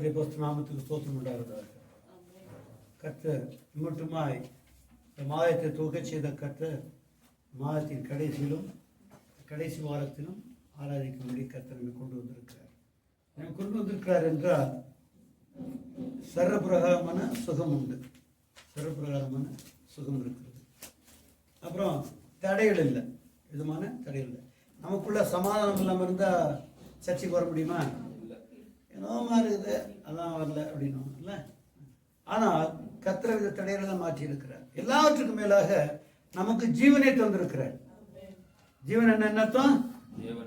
கர்த்தருடைய பரிசுத்த நாமத்துக்கு ஸ்தோத்திரம் உண்டாவதாக. கர்த்தர் மட்டுமாய் இந்த மாதத்தை துவக்கச் செய்த கர்த்தர் மாதத்தின் கடைசியிலும் கடைசி வாரத்திலும் ஆராதிக்கும்படி கர்த்தர் நம்மை கொண்டு வந்திருக்கிறார். நம்மை கொண்டு வந்திருக்கிறார் என்றால் சர்வபிரகாரமான சுகம் உண்டு, சர்வபிரகாரமான சுகம் இருக்கிறது. அப்புறம் தடைகள் இல்லை, விதமான தடைகள் இல்லை. நமக்குள்ள சமாதானம் இல்லாமல் இருந்தால் சர்ச்சைக்கு வர முடியுமா? என்னமா இருக்குது, அதான் வரல அப்படின்னும் இல்லை. ஆனால் கர்த்தர் வித தடைகளை மாற்றி இருக்கிறார். எல்லாவற்றுக்கும் மேலாக நமக்கு ஜீவனை தந்திருக்கிறார். ஜீவன் என்னத்தான்?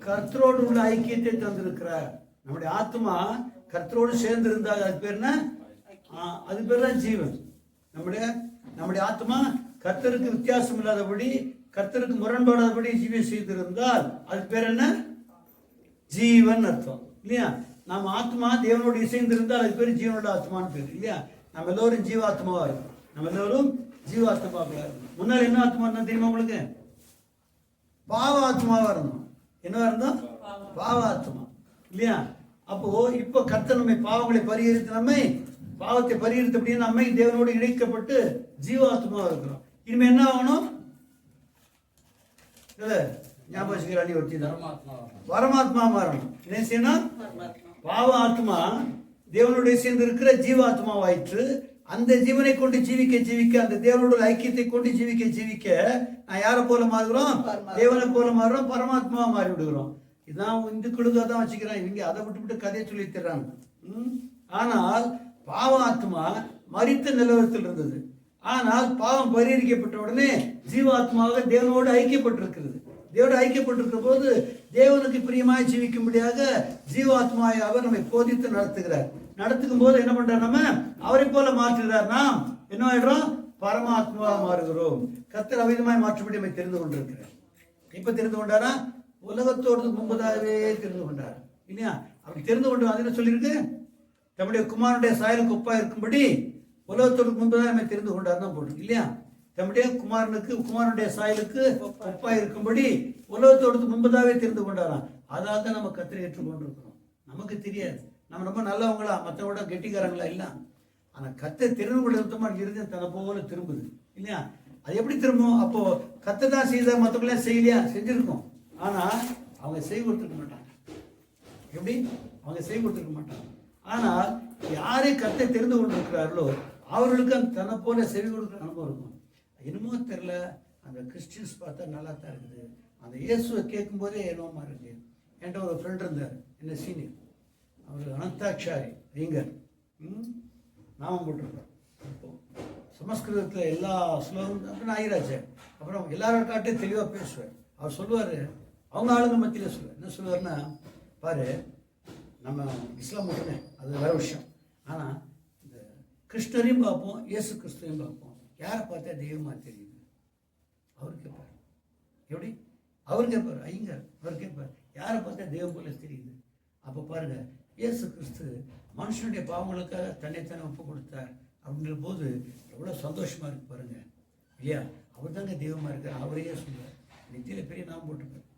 கர்த்தரோடு உள்ள ஐக்கியத்தை தந்திருக்கிறார். நம்முடைய ஆத்மா கர்த்தரோடு சேர்ந்து இருந்தால் அது பேர் என்ன? அது பேர் தான் ஜீவன். நம்முடைய ஆத்மா கர்த்தருக்கு வித்தியாசம் இல்லாதபடி, கர்த்தருக்கு முரண்பாடாதபடி ஜீவன் செய்திருந்தால் அது பேர் என்ன? ஜீவன் அர்த்தம் இல்லையா? நம்ம ஆத்மா தேவனோடு இசைந்திருந்தால் அது பேர் ஜீவனோட ஆத்மான்னு பேர் இல்லையா? நம்ம எல்லோரும் ஜீவாத்மாவா இருக்கும். நம்ம எல்லோரும் ஜீவாத்மாவா இருக்கும். முன்னால் என்ன ஆத்மா இருந்தா தெரியுமா உங்களுக்கு? பாவ ஆத்மாவா இருந்தோம். என்னவா இருந்தோம்? பாவ ஆத்மா இல்லையா? அப்போ இப்ப கர்த்தர் நம்மை பாவங்களை பரிகரித்து நம்மை பாவத்தை பரிகரித்து அப்படின்னு நம்மை தேவனோடு இணைக்கப்பட்டு ஜீவாத்மாவா இருக்கிறோம். இனிமே என்ன ஆகணும்? ஞாபகம் ஒருத்தி தான் பரமாத்மா மாறணும். என்ன செய்யணும்? பாவ ஆத்மா தேவனுடைய சேர்ந்து இருக்கிற ஜீவாத்மாவாயிற்று. அந்த ஜீவனை கொண்டு ஜீவிக்க அந்த தேவனோட ஐக்கியத்தை கொண்டு ஜீவிக்க நான் யாரை போல மாறுகிறோம்? தேவனை போல மாறுறோம், பரமாத்மாவா மாறி விடுகிறோம். இதான் இந்துக்களுக்கு அதான் வச்சுக்கிறான். இவங்க அதை விட்டு கதையை சொல்லி தர்றாங்க. ஆனால் பாவ ஆத்மா மரித்த நிலவரத்தில் இருந்தது. ஆனால் பாவம் பரிகரிக்கப்பட்ட உடனே ஜீவாத்மாவாக தேவனோடு ஐக்கியப்பட்டிருக்கிறது. தேவனோடு ஐக்கியப்பட்டிருக்கிற போது தேவனுக்கு பிரியமாய் ஜீவிக்கும்படியாக ஜீவாத்மாவை அவர் நம்மை போதித்து நடத்துகிறார். நடத்துக்கும் போது என்ன பண்றார்? நம்ம அவரை போல மாற்றுகிறார். நாம் என்ன ஆயிடுறோம்? பரமாத்மாவா மாறுகிறோம். கர்த்தர் அவிதமாய் மாற்றும்படி நம்மை தெரிந்து கொண்டிருக்கிறார். இப்ப தெரிந்து கொண்டாரா? உலகத்தோடு முன்பதாகவே தெரிந்து கொண்டார் இல்லையா? அப்படி தெரிந்து கொண்டு அது என்ன சொல்லியிருக்கு? நம்முடைய குமாரனுடைய சாயலுக்கு ஒப்பா இருக்கும்படி உலகத்தோடு முன்பதாக நம்மை தெரிந்து கொண்டார் தான் போட்டு இல்லையா? நம்முடைய குமாரனுடைய சாயலுக்கு ஒப்பா இருக்கும்படி உலகத்தோடு முன்பதாகவே தெரிந்து கொண்டாராம். அதாவது தான் நம்ம கர்த்தரை ஏற்றுக்கொண்டிருக்கிறோம். நமக்கு தெரியாது நம்ம ரொம்ப நல்லவங்களா, மற்றவங்களோட கெட்டிக்காரங்களா இல்லை. ஆனால் கர்த்தரை தெரிந்து கொள்ள இருந்து தன்னை போல திரும்புது இல்லையா? அது எப்படி திரும்பும்? அப்போ கர்த்தர் தான் செய்த, மற்றவங்களே செய்யலையா? செஞ்சிருக்கோம். ஆனால் அவங்க செய் கொடுத்துருக்க மாட்டாங்க. எப்படி? அவங்க செய் கொடுத்துருக்க மாட்டாங்க. ஆனால் யாரை கர்த்தரை தெரிந்து கொண்டிருக்கிறார்களோ அவர்களுக்கு தன்னை போல செவி கொடுக்குற அனுபவம் இருக்கும். என்னமோ தெரியல, அந்த கிறிஸ்டின்ஸ் பார்த்தா நல்லா தான் இருக்குது. அந்த இயேசுவை கேட்கும் போதே என்னமா இருக்கு. என்கிட்ட ஒரு ஃப்ரெண்ட் இருந்தார், என்ன சீனியர். அவர் அனந்தாட்சாரி ஐயங்கர், நாமம் போட்டிருக்கார். இப்போ சமஸ்கிருதத்தில் எல்லா ஸ்லோகம் அப்படின்னு ஆயிராச்சு. அப்புறம் எல்லாரும் காட்டே தெளிவாக பேசுவார். அவர் சொல்லுவார், அவங்க ஆளுங்க மத்தியில் சொல்லுவார். என்ன சொல்லுவார்னா, பாரு நம்ம இஸ்லாம் மட்டுமே அது வேற விஷயம். ஆனால் இந்த கிருஷ்ணரையும் பார்ப்போம், இயேசு கிறிஸ்துவையும் பார்ப்போம். யாரை பார்த்தா தெய்வமாக தெரியுது? அவர் கேட்பார். எப்படி? அவர் கேட்பார். ஐயங்கர் அவர் கேட்பார், யாரை பார்த்தா தெய்வம் போல தெரியுது? அப்போ பாருங்க, இயேசு கிறிஸ்து மனுஷனுடைய பாவங்களுக்காக தன்னைத்தானே ஒப்பு கொடுத்தார் அப்படின்ற போது எவ்வளோ சந்தோஷமா இருக்கு பாருங்க இல்லையா? அவர் தாங்க தெய்வமாக இருக்கார். அவரையே சொல்லுவார். நெத்தியில் பெரிய நாம் போட்டுப்பார்.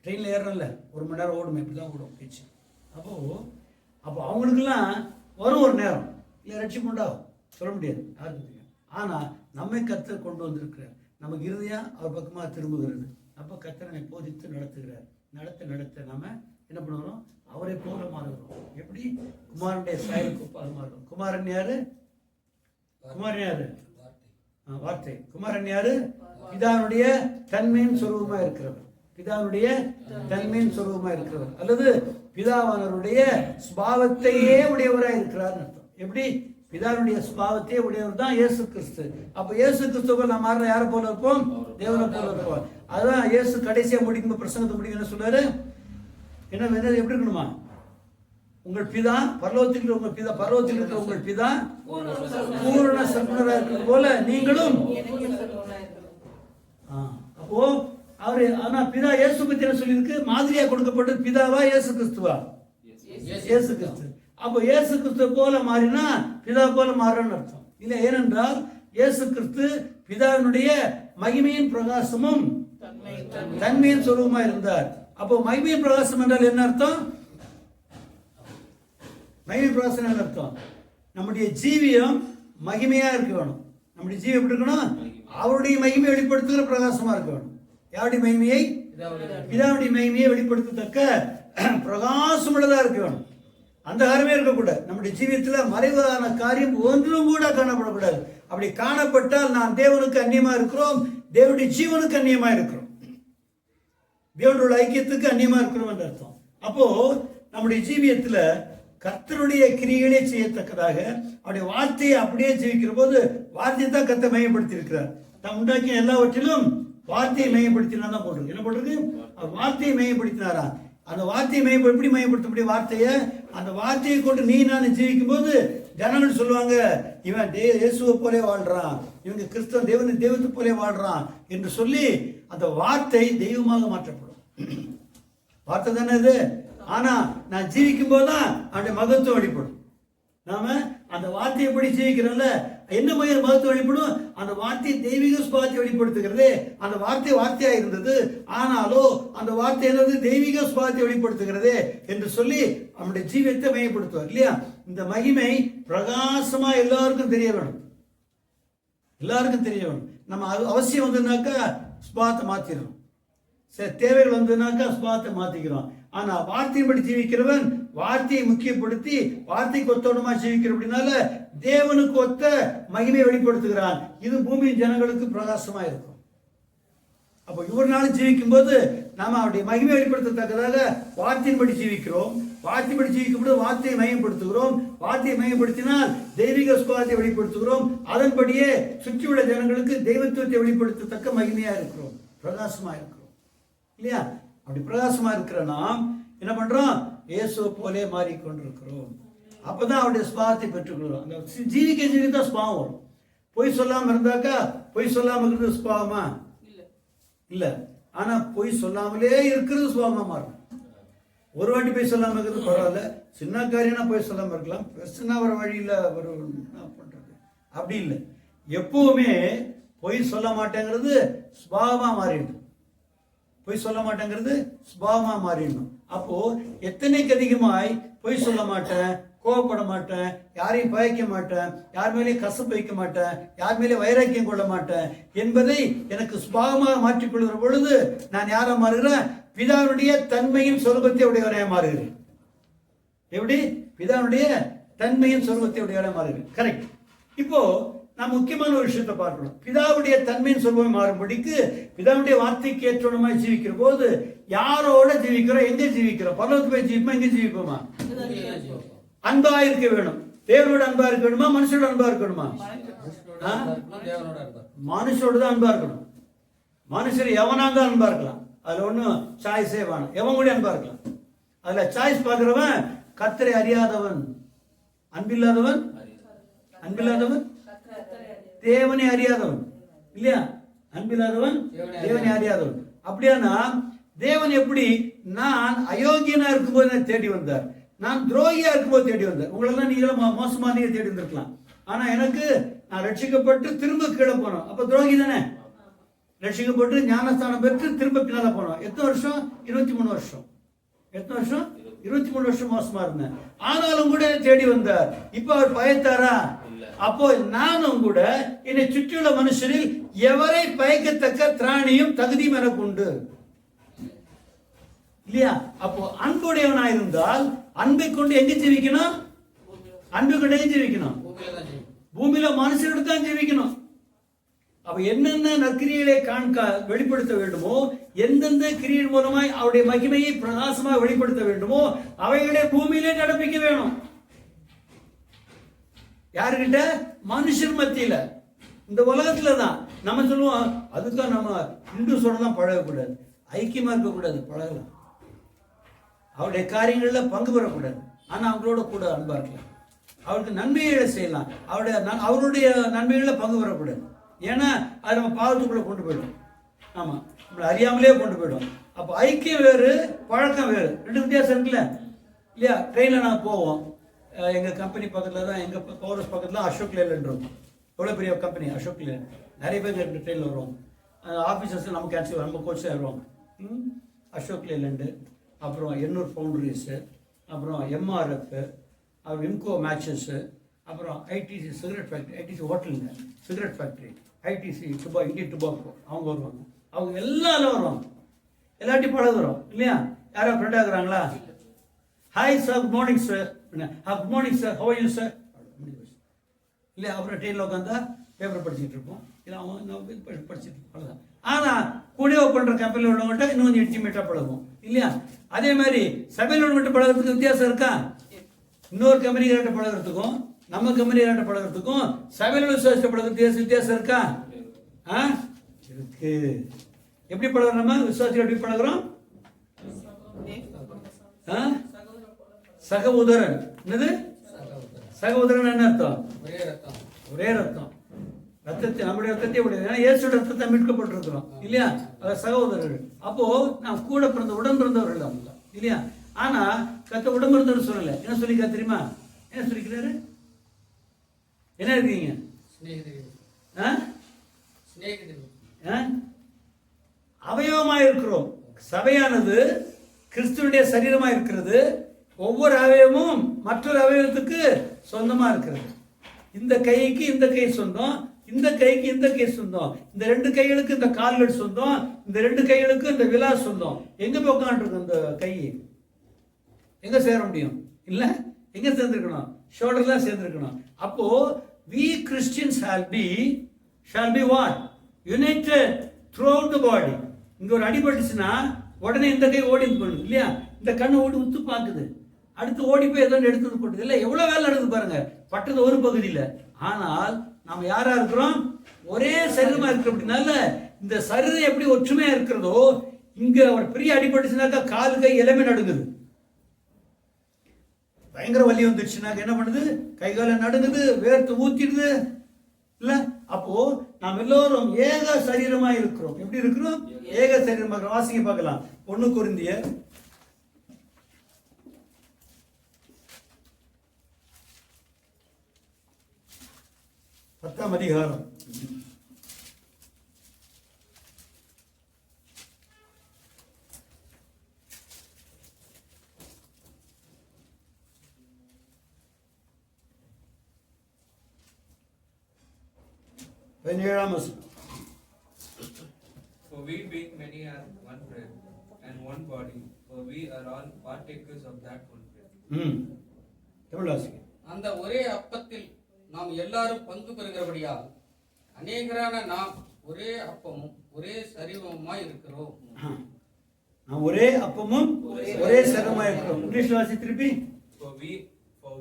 ட்ரெயினில் ஏறல 1 மணி நேரம் ஓடும், இப்படி தான் ஓடும் பேச்சு. அப்போ அவங்களுக்கெல்லாம் வரும் ஒரு நேரம் இல்லை, ரட்சிப்பு உண்டாகும், சொல்ல முடியாது, யாருக்கு தெரியும். ஆனால் நம்மை கர்த்தர் கொண்டு வந்திருக்கிறார். நமக்கு இறுதியாக அவர் பக்கமாக திரும்புகிறது. அப்போ கர்த்தரை போதித்து நடத்துகிறார். நடத்த நம்ம என்ன பண்ணுறோம்? அவரை போல மாறுகிறோம். எப்படி? குமாரனுடைய சாயலுக்கு ஒப்பாக மாறுறோம். குமாரன் யாரு? வார்த்தை. குமாரன் யாரு? பிதாவுடைய தன்மையின் சொரூபமா இருக்கிறவர். பிதாவுடைய தன்மையின் சொரூபமா இருக்கிறவர் அல்லது பிதாவானவருடைய சுபாவத்தையே உடையவராக இருக்கிறார் அர்த்தம். எப்படி? பிதாவுடைய சுபாவத்தையே உடையவர் தான் இயேசு கிறிஸ்து. அப்ப இயேசு கிறிஸ்துவ நாம் மாற யாரை போல இருப்போம்? தேவனை போல இருப்போம். அதுதான் இயேசு கடைசியா முடிக்கும் பிரசங்கத்தை முடிக்கும் என்ன சொல்றாரு? என்ன எப்படி இருக்கணுமா? உங்கள் பிதா பரலோகத்தில் இருக்கிற உங்கள் பிதா, பரலோகத்தில் இருக்கிற உங்கள் பிதா பூரண சர்க்குணராக இருக்கிறது போல நீங்களும். அப்போ அவரு ஆனா பிதா இயேசு பத்தி என்ன சொல்லியிருக்கு? மாதிரியா கொடுக்கப்பட்டது பிதாவா இயேசு கிறிஸ்துவா? இயேசு கிறிஸ்து. அப்போ இயேசு கிறிஸ்துவ போல மாறினா பிதா போல மாறன்னு அர்த்தம் இல்லை. ஏனென்றால் இயேசு கிறிஸ்து பிதாவினுடைய மகிமையின் பிரகாசமும் தன்மையின் சொரூபமா இருந்தார். அப்போ மகிமையின் பிரகாசம் என்றால் என்ன அர்த்தம்? மகிமை பிரகாசம் அர்த்தம் நம்முடைய ஜீவியம் மகிமையா இருக்க வேணும். நம்முடைய ஜீவியம் எப்படி இருக்கணும்? அவருடைய மகிமையை வெளிப்படுத்துகிற பிரகாசமா இருக்க வேணும். யாருடைய மகிமையை? பிதாவுடைய மகிமையை வெளிப்படுத்தத்தக்க பிரகாசமுள்ளதா இருக்க வேணும். அந்த காரியமே இருக்கக்கூடாது. நம்முடைய ஜீவியத்தில் மறைவான காரியம் ஒன்றும் கூட காணப்படக்கூடாது. அப்படி காணப்பட்டால் நான் தேவனுக்கு அந்நியமா இருக்கிறோம், தேவனுடைய ஜீவனுக்கு அந்நியமா இருக்கிறோம், தேவனுடைய ஐக்கியத்துக்கு அந்நியமா இருக்கிறோம் என்று அர்த்தம். அப்போ நம்முடைய ஜீவியத்துல கர்த்தருடைய கிரியைகளே செய்யத்தக்கதாக அவருடைய வார்த்தையை அப்படியே ஜீவிக்கிற போது வார்த்தையை தான் கர்த்தர் மையப்படுத்தி இருக்கிறார். தான் உண்டாக்கிய எல்லாவற்றிலும் வார்த்தையை மையப்படுத்தினா தான் போட்டிருக்கு. என்ன போட்டிருக்கு? அவர் வார்த்தையை மையப்படுத்தினாரா? அந்த வார்த்தையை எப்படி மையப்படுத்த முடியும்? வார்த்தையை, அந்த வார்த்தையை கொண்டு நீ நான் ஜீவிக்கும் போது ஜனங்கள் சொல்லுவாங்க, இவன் இயேசுவை போலே வாழ்றான், இவங்க கிறிஸ்தவன் தெய்வத்தை போலே வாழ்றான் என்று சொல்லி அந்த வார்த்தை தெய்வமாக மாற்றப்படும். வார்த்தை தானே இது. ஆனா நான் ஜீவிக்கும் போதுதான் அவனுடைய மகத்துவம் வெளிப்படும். நாம அந்த வார்த்தையை எப்படி ஜீவிக்கிறோம்ல, என்ன மகத்துவம் வெளிப்படும்? அந்த வார்த்தை தெய்வீக சுபாவத்தை வெளிப்படுத்துகிறது. அந்த வார்த்தை வார்த்தையா இருந்தது, ஆனாலோ அந்த வார்த்தை என்னது? தெய்வீக சுபாவத்தை வெளிப்படுத்துகிறது என்று சொல்லி நம்முடைய ஜீவியத்தை மையப்படுத்துவார் இல்லையா? இந்த மகிமை பிரகாசமா எல்லாருக்கும் தெரிய வேணும், எல்லாருக்கும் தெரிய வேணும். நம்ம அவசியம் வந்ததுனாக்கா சுபாவத்தை மாத்திடணும், சில தேவைகள் வந்ததுனாக்கா சுபாவத்தை மாத்திக்கிறோம். ஆனா வார்த்தையின்படி ஜீவிக்கிறவன் வார்த்தையை முக்கியப்படுத்தி வார்த்தைக்கு ஒத்தோடமா ஜீவிக்கிற அப்படின்னால தேவனுக்கு ஒத்த மகிமையை வெளிப்படுத்துகிறான். இது பூமியின் ஜனங்களுக்கு பிரகாசமா இருக்கும். அப்போ இவ்வொரு நாள் ஜீவிக்கும் போது நாம அவருடைய மகிமை வெளிப்படுத்தத்தக்கதாக வார்த்தையின்படி ஜீவிக்கிறோம். வார்த்தைப்படி ஜீவிக்கும் போது வார்த்தையை மையப்படுத்துகிறோம். வார்த்தையை மையப்படுத்தினால் தெய்வீக சுபாவத்தை வெளிப்படுத்துகிறோம். அதன்படியே சுற்றியுள்ள ஜனங்களுக்கு தெய்வத்துவத்தை வெளிப்படுத்தத்தக்க மகிமையா இருக்கிறோம், பிரகாசமா இருக்கிறோம் இல்லையா? அப்படி பிரகாசமா இருக்கிற நாம் என்ன பண்றோம்? இயேசுவை போலே மாறிக்கொண்டிருக்கிறோம். அப்பதான் அவருடைய சுபாவத்தை பெற்றுக்கொள்கிறோம். அந்த ஜீவிக்க சுபாவம் வரும். பொய் சொல்லாம இருந்தாக்கா பொய் சொல்லாம இருக்கிறது சுபாவமா இல்ல. ஆனா பொய் சொல்லாமலே இருக்கிறது சுபாவமா மாறும். ஒரு வாட்டி போய் சொல்லாம இருக்கிறது பரவாயில்ல, சின்ன காரியம்னா போய் சொல்லாம இருக்கலாம், பிரச்சனை வர வழியில என்ன பண்றது அப்படி இல்லை. எப்பவுமே பொய் சொல்ல மாட்டேங்கிறது சுபாவமா மாறிடும். பொய் சொல்ல மாட்டேங்கிறது சுபாவமா மாறிடணும். அப்போ எத்தனைக்கு அதிகமாய் பொய் சொல்ல மாட்டேன், கோவப்பட மாட்டேன், யாரையும் பயக்க மாட்டேன், யார் மேலேயும் கசப்பு வைக்க மாட்டேன், யார் மேலேயும் வைராக்கியம் கொள்ள மாட்டேன் என்பதை எனக்கு சுபாவமாக மாற்றிக்கொள்கிற பொழுது நான் யாரா மாறுகிறேன்? பிதாவுடைய தன்மையின் சொரூபத்தை உடையவரையா மாறுகிறேன். எப்படி? பிதாவுடைய தன்மையின் சொரூபத்தை உடையவரையா மாறுகிறேன். கரெக்ட். இப்போ நான் முக்கியமான ஒரு விஷயத்தை பார்க்கணும். பிதாவுடைய தன்மையின் சொரூபம் மாறும்படிக்கு பிதாவுடைய வார்த்தைக்கு ஏற்றோனமாய் ஜீவிக்கிற போது யாரோட ஜீவிக்கிறோம்? எங்க ஜீவிக்கிறோம்? பரலோகத்துக்கு போய் ஜீவிப்போமா? எங்க ஜீவிப்போமா? அன்பா இருக்க வேணும். தேவனோட அன்பா இருக்க வேணுமா? மனுஷோட அன்பா இருக்கணுமா? மனுஷோட தான் அன்பா இருக்கணும். மனுஷர் எவனா தான் அன்பா இருக்கலாம், அதுல ஒன்னும் சாய்ஸே வேணும். எவன் கூட அன்பா இருக்கலாம். அதுல சாய்ஸ் பார்க்கிறவன் கர்த்தரை அறியாதவன், அன்பில்லாதவன், அன்பில்லாதவன் தேவனை அறியாதவன் இல்லையா? அன்பில்லாதவன் தேவனை அறியாதவன். அப்படியானா தேவன் எப்படி நான் அயோக்கியனா இருக்கும்போது தேடி வந்தார், நான் துரோகியா இருக்கும்போது தேடி வந்தார். உங்களெல்லாம் நீங்களும் மோசமா நீங்க தேடி வந்திருக்கலாம். ஆனா எனக்கு நான் ரட்சிக்கப்பட்டு திரும்ப கீழே போனோம். அப்ப துரோகி தானே? ரட்சிக்கப்பட்டு ஞானஸ்தானம் பெற்று திரும்ப பின்னால போனோம். எத்தனை வருஷம்? 23 வருஷம். எத்தனை வருஷம்? 23 வருஷம் மோசமா இருந்தேன். ஆனாலும் கூட தேடி வந்தார். இப்ப அவர் பயத்தாரா? அப்போ நானும் கூட என்னை சுற்றியுள்ள மனுஷரில் எவரை பயக்கத்தக்க திராணியும் தகுதியும் எனக்கு உண்டு இல்லையா? அப்போ அன்புடையவனா இருந்தால் அன்பை கொண்டு எங்க ஜீவிக்கணும்? அன்பை கொண்டு எங்க ஜீவிக்கணும்? பூமியில மனுஷனோடு தான் ஜீவிக்கணும். அப்ப என்னென்ன நற்கிரிகளை வெளிப்படுத்த வேண்டுமோ, எந்தெந்த கிரியின் மூலமாய் அவருடைய மகிமையை பிரகாசமாக வெளிப்படுத்த வேண்டுமோ அவைகளை பூமியிலே நடப்பிக்க வேணும். யாருக்கிட்ட? மனுஷன் மத்தியில, இந்த உலகத்துல தான். நம்ம சொல்லுவோம் அதுக்காக நம்ம இந்துஸோட தான் பழகக்கூடாது, ஐக்கியமா இருக்கக்கூடாது, பழகலாம். அவருடைய காரியங்கள்ல பங்கு பெறக்கூடாது, ஆனா அவங்களோட கூட அன்பா இருக்கலாம். அவருக்கு நன்மைகளை செய்யலாம், அவருடைய நன்மைகள்ல பங்கு பெறக்கூடாது. ஏன்னா அது நம்ம பாவத்துக்குள்ள கொண்டு போயிடும். ஆமா, நம்மளை அறியாமலே கொண்டு போயிடும். அப்போ ஐக்கியம் வேறு, பழக்கம் வேறு, ரெண்டு வித்தியாசம் இருக்குல்ல இல்லையா? ட்ரெயினில் நாங்கள் போவோம், எங்கள் கம்பெனி பக்கத்தில் தான், எங்கள் பவர் பக்கத்தில் அசோக் லேலண்ட் இருக்கும். எவ்வளோ பெரிய கம்பெனி அசோக் லேலண்ட். நிறைய பேர் ட்ரெயினில் வருவோம். ஆஃபீஸர்ஸ் நம்ம கேன்சல், நம்ம கோச் வருவோம். அசோக் லேலண்டு, அப்புறம் எண்ணூர் ஃபவுண்டரிஸு, அப்புறம் எம்ஆர்எஃப், அவர் விம்கோ மேட்சஸ்ஸு, அப்புறம் ஐடிசி சிகரெட் ஃபேக்ட்ரி, ஐடிசி ஹோட்டலுங்க cigarette factory, ITC Indian tobacco அவங்க வருவாங்க. அவங்க எல்லாரும் வருவாங்க, எல்லாத்தையும் பழகுறோம் இல்லையா? யாரோ ஃப்ரெண்ட் ஆகுறாங்களா? Hi sir, good morning sir, good morning sir, how are you sir இல்லையா? அப்புறம் ட்ரெயினில் உட்காந்தா பேப்பர் படிச்சுட்டு இருப்போம், இல்லை அவங்க படிச்சுட்டு இருப்போம், அவ்வளோதான். ஆனால் கூட பண்ணுற கம்பெனியில் உள்ளவங்கள்ட்ட இன்னும் கொஞ்சம் இன்டிமேட்டாக பழகும் இல்லையா? அதே மாதிரி சபையில் உள்ளவங்கள்ட்ட பழகிறதுக்கு வித்தியாசம் இருக்கா? இன்னொரு கம்பெனிகிட்ட பழகிறதுக்கும் நம்ம கம்பெனிகிட்ட பழகிறதுக்கும் சபையில் உள்ள விசுவாசத்தை பழகிறதுக்கு வித்தியாசம் இருக்கா? இருக்கு. எப்படி பழகிறோம்? நம்ம விசுவாசிகள் எப்படி பழகிறோம்? சகோதரன். என்னது சகோதரன்? என்ன அர்த்தம்? ஒரே ரத்தம். ரத்தத்தை, நம்முடைய ரத்தத்தை உடையது. ஏன்னா இயேசுவோட ரத்தத்தை மீட்கப்பட்டிருக்கிறோம் இல்லையா? அது சகோதரர்கள். அப்போ நான் கூட பிறந்த உடன் பிறந்தவர்கள் அவங்க இல்லையா? ஆனா கத்த உடன் பிறந்தவர் சொல்லல. என்ன சொல்லிக்கா தெரியுமா? என்ன சொல்லிக்கிறாரு? என்ன இருக்கீங்க? அவயவமா இருக்கிறோம். சபையானது கிறிஸ்துவனுடைய சரீரமா இருக்கிறது. ஒவ்வொரு அவயவமும் மற்றொரு அவயவத்துக்கு சொந்தமா இருக்கிறது. இந்த கைக்கு இந்த கை சொந்தம், இந்த கைக்கு இந்த கை சொந்தம், இந்த ரெண்டு கைகளுக்கு இந்த கால்கள் சொந்தம், இந்த ரெண்டு கைகளுக்கு இந்த விலா சொந்தம். எங்க போய் உட்காந்துருக்கும் இந்த கை? எங்க சேர முடியும்? இல்ல, எங்க சேர்ந்திருக்கணும்? ஷோல்டர்ல சேர்ந்திருக்கணும். அப்போ we Christians shall be what? United throughout the body. இங்க ஒரு அடிபட்டுச்சுன்னா உடனே இந்த கை ஓடி போயிடுது இல்லையா? இந்த கண்ணு ஓடி உத்து பார்க்குது, அடுத்து ஓடி போய் ஏதோ எடுத்தது போட்டது இல்லை. எவ்வளவு வேலை நடக்குது பாருங்க. பட்டது ஒரு பகுதியில். ஆனால் நாம் யாரா இருக்கிறோம்? ஒரே சரீரமா இருக்கிறோம். அப்படின்னால இந்த சரீரம் எப்படி ஒற்றுமையா இருக்கிறதோ, இங்க ஒரு பெரிய அடிபட்டுச்சுனாக்கா காலு கை எல்லாமே நடுங்குது. பயங்கர வலி வந்துடுச்சுனாக்க என்ன பண்ணுது? கை கால நடுங்குது, வேர்த்து ஊத்திடுது இல்ல? அப்போ நாம் எல்லோரும் ஏக சரீரமா இருக்கிறோம். எப்படி இருக்கிறோம்? ஏக சரீரமா இருக்கிறோம். வாசிங்க பார்க்கலாம். 1 கொரிந்தியர் 10ஆம் அதிகாரம். For we being many are one bread and one body, for we are all partakers of that one bread. அந்த ஒரே அப்பத்தில் நாம் எல்லாரும் பங்கு பெறுகிறபடியால் அநேகரான நாம் ஒரே அப்பமும் ஒரே சரீரமுமாய் இருக்கிறோம். நாம் ஒரே அப்பமும் ஒரே சரீரமாய் இருக்கிறோம். இங்கிலீஷ்ல வாசி திருப்பி. For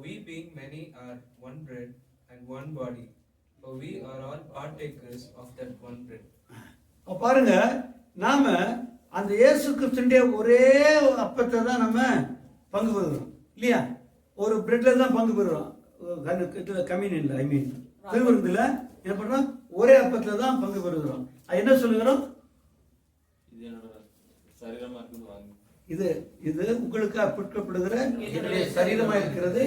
we being many are one bread and one body, for we are all partakers of that one bread. பாருங்க, நாம அந்த இயேசு கிறிஸ்துவினுடைய ஒரே அப்பத்தை தான் நம்ம பங்கு பெறுகிறோம் இல்லையா? ஒரு பிரெட்ல தான் பங்கு பெறுறோம். கம்யூனியன்ல, ஐ மீன் திருவிருந்துல என்ன பண்றோம்? ஒரே அப்பத்துல தான் பங்கு பெறுகிறோம். என்ன சொல்லுகிறோம்? இது இது உங்களுக்கு கொடுக்கப்படுகிற சரீரமா இருக்கிறது.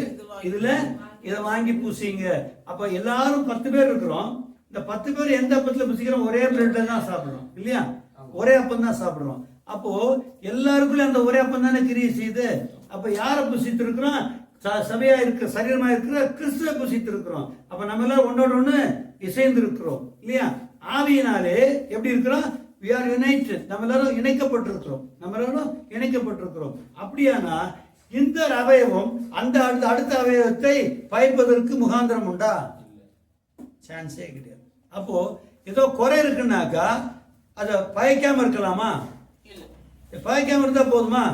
இதுல இதை வாங்கி பூசிங்க. அப்ப எல்லாரும் 10 பேர் இருக்கிறோம். இந்த 10 பேர் எந்த அப்பத்துல பூசிக்கிறோம்? ஒரே பிரெட்ல தான் சாப்பிடுறோம் இல்லையா? ஒரே அப்பம் தான் சாப்பிடுறோம். அப்போ எல்லாருக்குள்ள அந்த ஒரே அப்பம் தானே கிரியை செய்யுது. அப்ப யாரை புசித்து இருக்கிறோம்? சபையா இருக்க சரீரமா இருக்கிற கிறிஸ்துவை புசித்து இருக்கிறோம். அப்ப நம்ம எல்லாம் ஒன்னோட ஒண்ணு இசைந்து இருக்கிறோம் இல்லையா? ஆவியினாலே எப்படி இருக்கிறோம்? we are united. நம்ம எல்லாரும் இணைக்கப்பட்டிருக்கிறோம். அப்படியானா இந்த அவயவம் அந்த அடுத்த அவயவத்தை பயப்பதற்கு முகாந்திரம் உண்டா? சான்ஸே கிடையாது. அப்போ ஏதோ குறை இருக்குன்னாக்கா அதை பயக்காம இருக்கலாமா? பயக்காம இருந்தா போதுமா?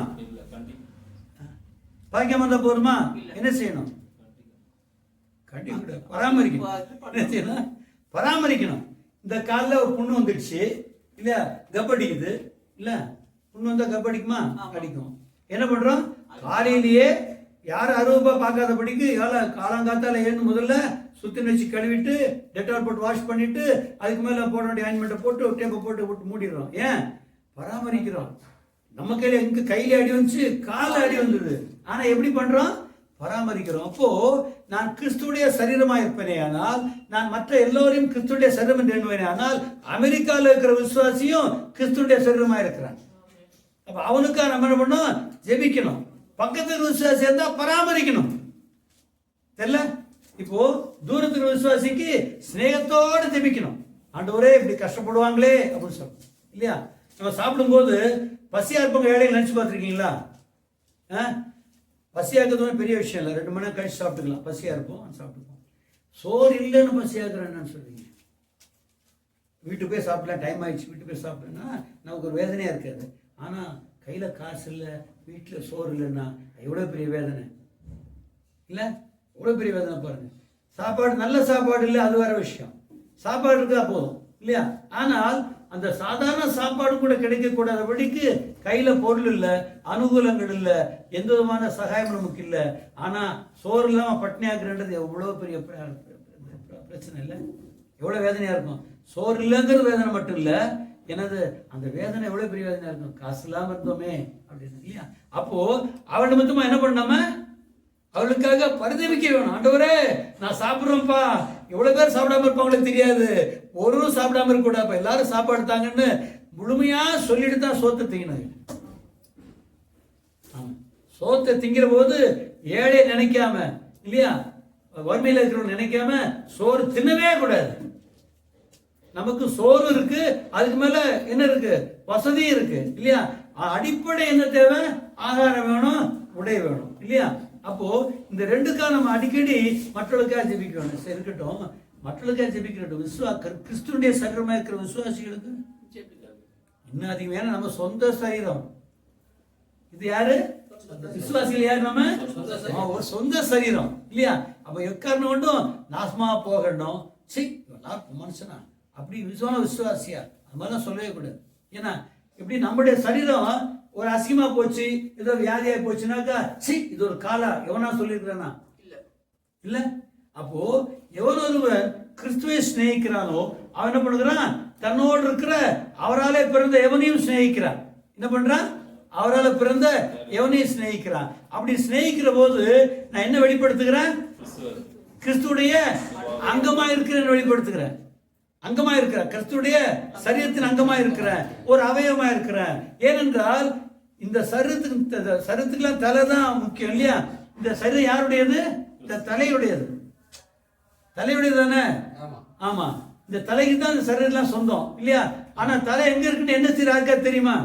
பாக்கியம் வந்தா போதுமா? என்ன செய்யணும்? கண்டிப்பா பராமரிக்கணும். பராமரிக்கணும். இந்த காலில் ஒரு புண்ணு வந்துடுச்சு இல்ல, கப்படிக்குது இல்ல? புண்ணு வந்தா கப்படிக்குமா? அடிக்கும். என்ன பண்றோம்? காலையிலேயே யாரும் அருவப்பா பார்க்காதபடிக்கு காலங்காத்தால ஏன்னு முதல்ல சுத்தி வச்சு கழுவிட்டு டெட்டால் போட்டு வாஷ் பண்ணிட்டு அதுக்கு மேல போட வேண்டிய ஆயின்மெண்ட்டை போட்டு டேப்பை போட்டு மூடிடுறோம். ஏன்? பராமரிக்கிறோம். நம்ம கையில எங்க கையில அடி வந்துச்சு, கால அடி வந்தது. ஆனா எப்படி பண்றோம்? பராமரிக்கிறோம். அப்போ நான் கிறிஸ்துடைய சரீரமா இருப்பேனே ஆனால், நான் மற்ற எல்லோரையும் கிறிஸ்துடைய சரீரம் என்று எண்ணுவேனே ஆனால், அமெரிக்காவில் இருக்கிற விசுவாசியும் கிறிஸ்துடைய சரீரமா இருக்கிறான். அப்ப அவனுக்கா நம்ம என்ன பண்ணணும்? ஜெபிக்கணும். பக்கத்துல விசுவாசி இருந்தா பராமரிக்கணும். தெரியல. இப்போ தூரத்துக்கு விசுவாசிக்கு ஸ்நேகத்தோடு ஜெபிக்கணும். ஆண்டவரே இப்படி கஷ்டப்படுவாங்களே அப்படின்னு சொல்லணும் இல்லையா? நம்ம சாப்பிடும்போது பசியா இருப்பவங்க ஏழைகள் நினைச்சு பார்த்துருக்கீங்களா? பசியா இருக்கிறது பெரிய விஷயம் இல்லை, 2 மணி நேரம் கழிச்சு சாப்பிட்டுக்கலாம். பசியா இருப்போம், சாப்பிட்டுப்போம். சோறு இல்லைன்னு பசியா இருக்கிறேன்னு சொல்றீங்க. வீட்டுக்கு போய் சாப்பிடலாம், டைம் ஆயிடுச்சு, வீட்டுக்கு போய் சாப்பிடலன்னா நமக்கு ஒரு வேதனையா இருக்காது. ஆனா கையில காசு இல்லை, வீட்டில் சோறு இல்லைன்னா எவ்வளோ பெரிய வேதனை இல்லை? எவ்வளோ பெரிய வேதனை பாருங்க. சாப்பாடு, நல்ல சாப்பாடு இல்லை அது வேற விஷயம், சாப்பாடு இருக்கா போதும் இல்லையா? ஆனால் அந்த சாதாரண சாப்பாடு கூட கிடைக்கக்கூடாதபடிக்கு கையில பொருள் இல்லை, அனுகூலங்கள் இல்லை, எந்த விதமான சகாயம் நமக்கு இல்லை. ஆனா சோறு இல்லாம பட்னியாக்குறது எவ்வளவு பெரிய பிரச்சனை இல்லை? எவ்வளவு வேதனையா இருக்கும். சோறு இல்லைங்கிறது வேதனை மட்டும் இல்லை, எனது அந்த வேதனை எவ்வளவு பெரிய வேதனையா இருக்கும். காசு இல்லாம இருந்தோமே அப்படின்னு இல்லையா? அப்போ அவள் நிமித்தமா என்ன பண்ணாம அவளுக்காக பரிதவிக்க வேணும். ஆண்டவரே நான் சாப்பிடுறோம்ப்பா, எவ்வளவு பேர் சாப்பிடாம இருப்பாங்களுக்கு தெரியாது, ஒரு சாப்பிடாம இருக்க கூடாது, எல்லாரும் சாப்பாடு தாங்கன்னு முழுமையா சொல்லிட்டு தான் சோத்தை திங்கணும். சோத்தை திங்கிற போது ஏழை நினைக்காம இல்லையா, வறுமையில இருக்கிறவங்க நினைக்காம சோறு தின்னவே கூடாது. நமக்கு சோறு இருக்கு, அதுக்கு மேல என்ன இருக்கு, வசதி இருக்கு இல்லையா? அடிப்படை என்ன தேவை, ஆகாரம் வேணும், உடை வேணும் இல்லையா? அப்போ இந்த 2க்காக நம்ம அடிக்கடி மற்றவர்களுக்காக ஜெபிக்கணும். சரி இருக்கட்டும், மற்றவர்களுக்காக ஜெபிக்கட்டும். கிறிஸ்துடைய சரீரமா இருக்கிற விசுவாசிகளுக்கு இன்னும் அதிகம். ஏன்னா நம்ம சொந்த சரீரம். இது யாரு? விசுவாசிகள் யாரு? நம்ம ஒரு சொந்த சரீரம் இல்லையா? அப்ப எக்காரணம் கொண்டும் நாசமா போகணும். மனுஷனா அப்படி விசுவாசியா அது மாதிரிலாம் சொல்லவே கூடாது. ஏன்னா இப்படி நம்முடைய சரீரம் ஒரு அசிங்கமா போச்சு, ஏதோ வியாதியா போச்சுனாக்கா இது ஒரு காலா எவனா சொல்லியிருக்கிறானா? இல்ல. அப்போ எவன் ஒருவன் கிறிஸ்துவை சிநேகிக்கிறானோ அவன் என்ன பண்ணுகிறான், தன்னோடு இருக்கிற அவராலே பிறந்த எவனையும் சிநேகிக்கிறான். என்ன பண்றான்? அவரால் பிறந்த எவனையும் சிநேகிக்கிறான். அப்படி சிநேகிக்கிற போது நான் என்ன வெளிப்படுத்துகிறேன்? கிறிஸ்துடைய அங்கமா இருக்கிறேன் வெளிப்படுத்துகிறேன். அங்கமா இருக்கிற கிறிஸ்துடைய சரீரத்தின் அங்கமா இருக்கிற ஒரு அவயவமா இருக்கிற. ஏனென்றால் இந்த சரீரத்துக்குலாம் தலை தான் முக்கியம் இல்லையா? இந்த சரீரம் யாருடையது? இந்த தலையுடையது. தலையுடையது தானே? ஆமா, இந்த தலைக்கு தான் இந்த சரீரம் சொந்தம் இல்லையா? ஆனா தலை எங்க இருக்குன்னு என்ன செய்யறாருக்கா தெரியுமா?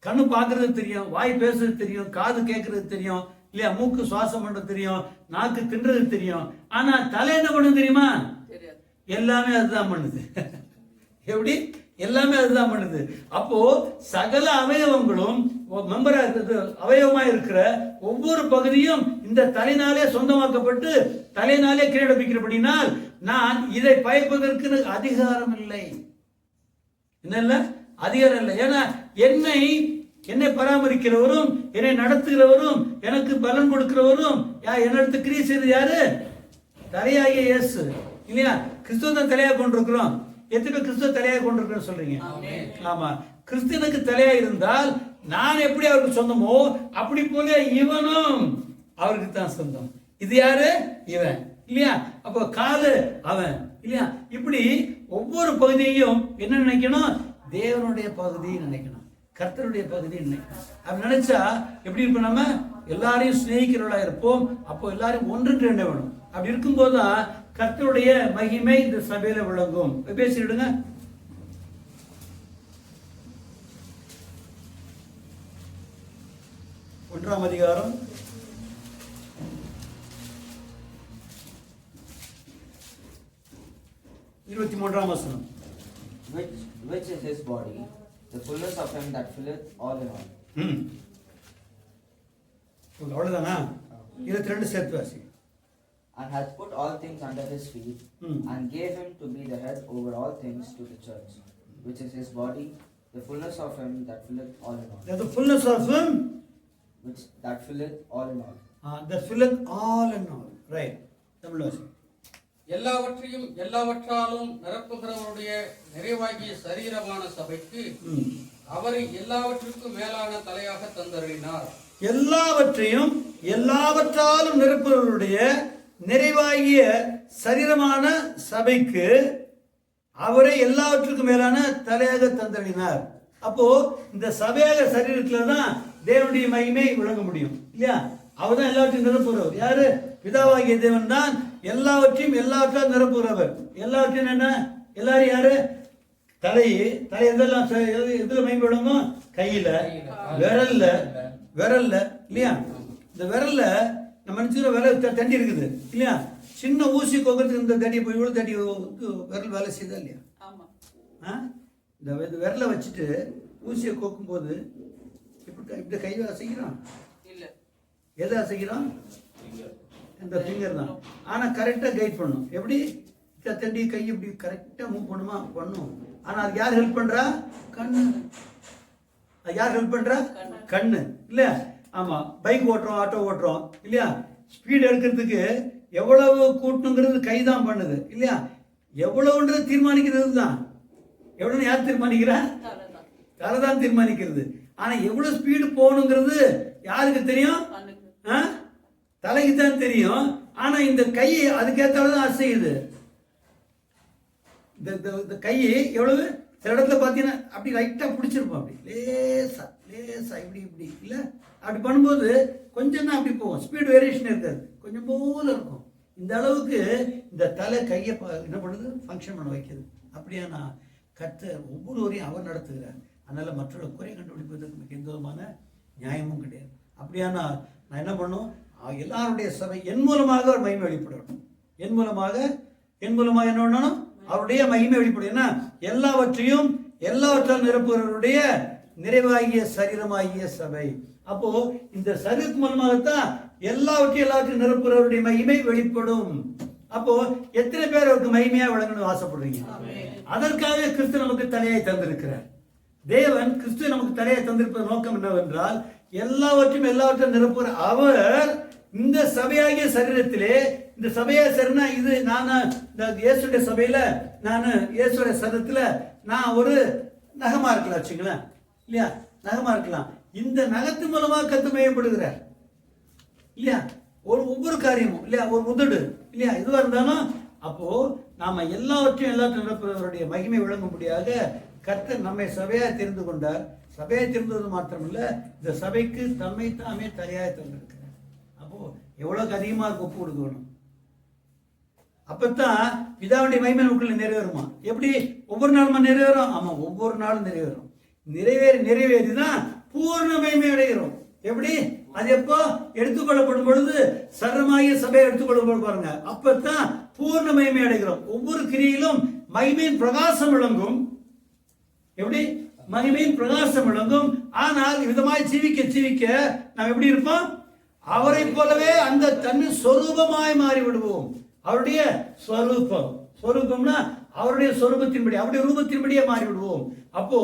கண்ணு பாக்குறது தெரியும், வாய் பேசுறது தெரியும், காது கேட்கறது தெரியும் இல்லையா? மூக்கு சுவாசம் பண்றது தெரியும், நாக்கு தின்றது தெரியும். ஆனா தலை என்ன பண்ணும் தெரியுமா? எல்லாமே அதுதான் பண்ணுது. எப்படி? எல்லாமே அதுதான் பண்ணுது. அப்போ சகல அவயவங்களும் மெம்பரா அவயவமா இருக்கிற ஒவ்வொரு பகுதியும் இந்த தலையினாலே சொந்தமாக்கப்பட்டு தலையினாலே கிரீடபிக்கிறபடினால் நான் இதை பயப்பதற்கு அதிகாரம் இல்லை. என்ன அதிகாரம் இல்லை. ஏன்னா என்னை பராமரிக்கிறவரும் என்னை நடத்துகிறவரும் எனக்கு பலன் கொடுக்கிறவரும் என்னிடத்து கிரியை செய்து யாரு? தலையாகிய இயேசு இல்லையா? கிறிஸ்துவ தான் தலையாக கொண்டிருக்கிறோம். எத்தனை பேர் கிறிஸ்துவ தலையாக கொண்டிருக்கிறோம் சொல்றீங்க? ஆமா. கிறிஸ்துவனுக்கு தலையா இருந்தால் நான் எப்படி அவருக்கு சொந்தமோ அப்படி போல இவனும் அவருக்கு தான் சொந்தம். இது யாரு? இவன் இல்லையா? அப்போ காலு அவன் இல்லையா? இப்படி ஒவ்வொரு பகுதியையும் என்ன நினைக்கணும்? தேவனுடைய பகுதியை நினைக்கணும், கர்த்தருடைய பகுதியை நினைக்கணும். அப்படி நினைச்சா எப்படி இருப்போம்? நம்ம எல்லாரையும் சிநேகிக்கிறவர்களா இருப்போம். அப்போ எல்லாரும் ஒன்று என்ன வேணும். அப்படி இருக்கும்போதுதான் கர்த்தருடைய மகிமை இந்த சபையில விளங்கும். பேசிடுங்க. ஒன்றாம் அதிகாரம் 23ஆம் வசனம். Which is his body, the fullness of him that filleth all in all. அவ்வளவுதானா? 22 சேர்த்து வாசி. And hath put all things under his feet, and gave him to be the head over all things to the church, which is his body, the fullness of him that filleth all in all. The fullness of him which that filleth all in all. That filleth all in all. Right. Tamil வாசி. எல்லாவற்றையும் எல்லாவற்றாலும் நிரப்புகிறவருடைய நிறைவாகிய சரீரமான சபைக்கு அவரை எல்லாவற்றுக்கும் மேலான தலையாக தந்தருளினார். எல்லாவற்றையும் எல்லாவற்றாலும் நிரப்புகிறவருடைய நிறைவாகிய சரீரமான சபைக்கு அவரை எல்லாவற்றுக்கும் மேலான தலையாக தந்தளினார். அப்போ இந்த சபையாக சரீரத்துல தான் தேவனுடைய மகிமை விளங்க முடியும் இல்லையா? அவர் தான் எல்லாவற்றையும் நிரப்புகிறவர். யாரு? பிதாவாகிய தேவன் தான் எல்லாவற்றால் நிரப்புகிறவர். எல்லாவற்றையும் என்ன? எல்லாரும் யாரு? தலை எதெல்லாம் எதுல மைம்படுமோ? கையில, விரல்ல இல்லையா? இந்த விரல்ல நம்ம நினைச்சுக்கிற விரல் தண்டி இருக்குது இல்லையா? சின்ன ஊசி கோக்கிறதுக்கு இந்த தண்டி போய் இவ்வளவு தண்டி விரல் வேலை செய்தா இல்லையா? இந்த விரலை வச்சுட்டு ஊசியை கோக்கும் போது இப்படி கை அசைக்கிறான் இல்ல, எதை அசைக்கிறான்? இந்த ஃபிங்கர் தான். ஆனா கரெக்டா கைட் பண்ணும். எப்படி? தண்டி கை இப்படி கரெக்டா மூவ் பண்ணும். ஆனா அது யார் ஹெல்ப் பண்றா? கண்ணு. அது யார் ஹெல்ப் பண்றா? கண்ணு இல்லையா? ஆமா, பைக் ஓட்டுறோம், ஆட்டோ ஓட்டுறோம் இல்லையா? ஸ்பீடு எடுக்கிறதுக்கு எவ்வளவு கூட்டணுங்கிறது கை தான் பண்ணுது இல்லையா? எவ்வளவுன்றது தீர்மானிக்கிறது தான். எவ்வளவு யார் தீர்மானிக்கிறா? தலை தான் தீர்மானிக்கிறது. ஆனா எவ்வளவு ஸ்பீடு போகணுங்கிறது யாருக்கு தெரியும்? தலைக்கு தான் தெரியும். ஆனா இந்த கை அதுக்கேற்றதான் அசையுது. இந்த கை எவ்வளவு சில இடத்துல பார்த்தீங்கன்னா அப்படி ரைட்டா பிடிச்சிருப்போம், அப்படி லேசா இப்படி இல்ல, அப்படி பண்ணும்போது கொஞ்சம் தான் அப்படி போகும், ஸ்பீட் வேரியேஷன் இருக்காது, கொஞ்சம் போல இருக்கும். இந்த அளவுக்கு இந்த தலை கையை என்ன பண்ணுது? ஃபங்க்ஷன் பண்ண வைக்கிறது. அப்படியா? நான் கர்த்தர் ஒவ்வொருவரையும் அவர் நடத்துகிறார். அதனால மற்றவர்கள் குறை கண்டுபிடிப்பதற்கு எந்த விதமான நியாயமும் கிடையாது. அப்படியானா நான் என்ன பண்ணும்? எல்லாருடைய சபை என் மூலமாக அவர் மகிமை வெளிப்படணும். என் மூலமாக என்ன பண்ணணும்? அவருடைய மகிமை வெளிப்படும். என்ன? எல்லாவற்றால் நிரப்புகிறவருடைய நிறைவாகிய சரீரமாகிய சபை. அப்போ இந்த சரீரத்து மூலமாகத்தான் எல்லாவற்றையும் நிரப்புகிறவருடைய மகிமை வெளிப்படும். அப்போ எத்தனை பேர் அவருக்கு மகிமையா விளங்கணும் ஆசைப்படுறீங்க? அதற்காக கிறிஸ்து நமக்கு தலையாய் தந்திருக்கிறார். தேவன் கிறிஸ்து நமக்கு தலையாய் தந்திருப்பது நோக்கம் என்னவென்றால் எல்லாவற்றையும் நிரப்புகிற அவர் இந்த சபையாகிய சரீரத்திலே, இந்த சபையாக சரினா இது நான் இந்த இயேசுடைய சபையில இயேசுடைய சரீரத்துல நான் ஒரு நகமா இருக்கலாம் வச்சுங்களேன் இல்லையா? நகமா இருக்கலாம். இந்த நகத்து மூலமாக கத்து மையப்படுகிறார் இல்லையா? ஒவ்வொரு காரியமும் இல்லையா? ஒரு உதடு இல்லையா? இதுவா இருந்தாலும் அப்போ நாம எல்லாவற்றையும் நிரப்புகிறவருடைய மகிமை விளங்கும்படியாக கர்த்தர் நம்மை சபையாக தெரிந்து கொண்டார். சபையை தெரிந்தது மாத்திரமில்ல, இந்த சபைக்கு தம்மை தாமே தலையாக தந்திருக்கிறார். அப்போ எவ்வளவுக்கு அதிகமாக ஒப்பு கொடுக்கணும். அப்பத்தான் பிதாவுடைய மகிமை நமக்குள்ள நிறைவேறுமா? எப்படி? ஒவ்வொரு நாளும் நிறைவேறும். ஆமா, ஒவ்வொரு நாளும் நிறைவேறும். நிறைவேறிதான் பூர்ண மகிமை அடைகிறோம். எப்படி? அது எப்போ எடுத்துக்கொள்ளப்படும் பொழுது சரமாகிய சபையை எடுத்துக்கொள்ளப்படும் பாருங்க, அப்பத்தான் பூர்ண மகிமை அடைகிறோம். ஒவ்வொரு கிரியிலும் மகிமையின் பிரகாசம் விளங்கும். எப்படி? மகிமையின் பிரகாசம் விளங்கும். ஆனால் விதமாய் ஜீவிக்க நாம் எப்படி இருப்போம்? அவரை போலவே அந்த தன்மை சொரூபமாய் மாறி விடுவோம். அவருடைய சொரூபம்னா அவருடைய சொரூபத்தின்படி, அவருடைய ரூபத்தின்படியே மாறி விடுவோம். அப்போ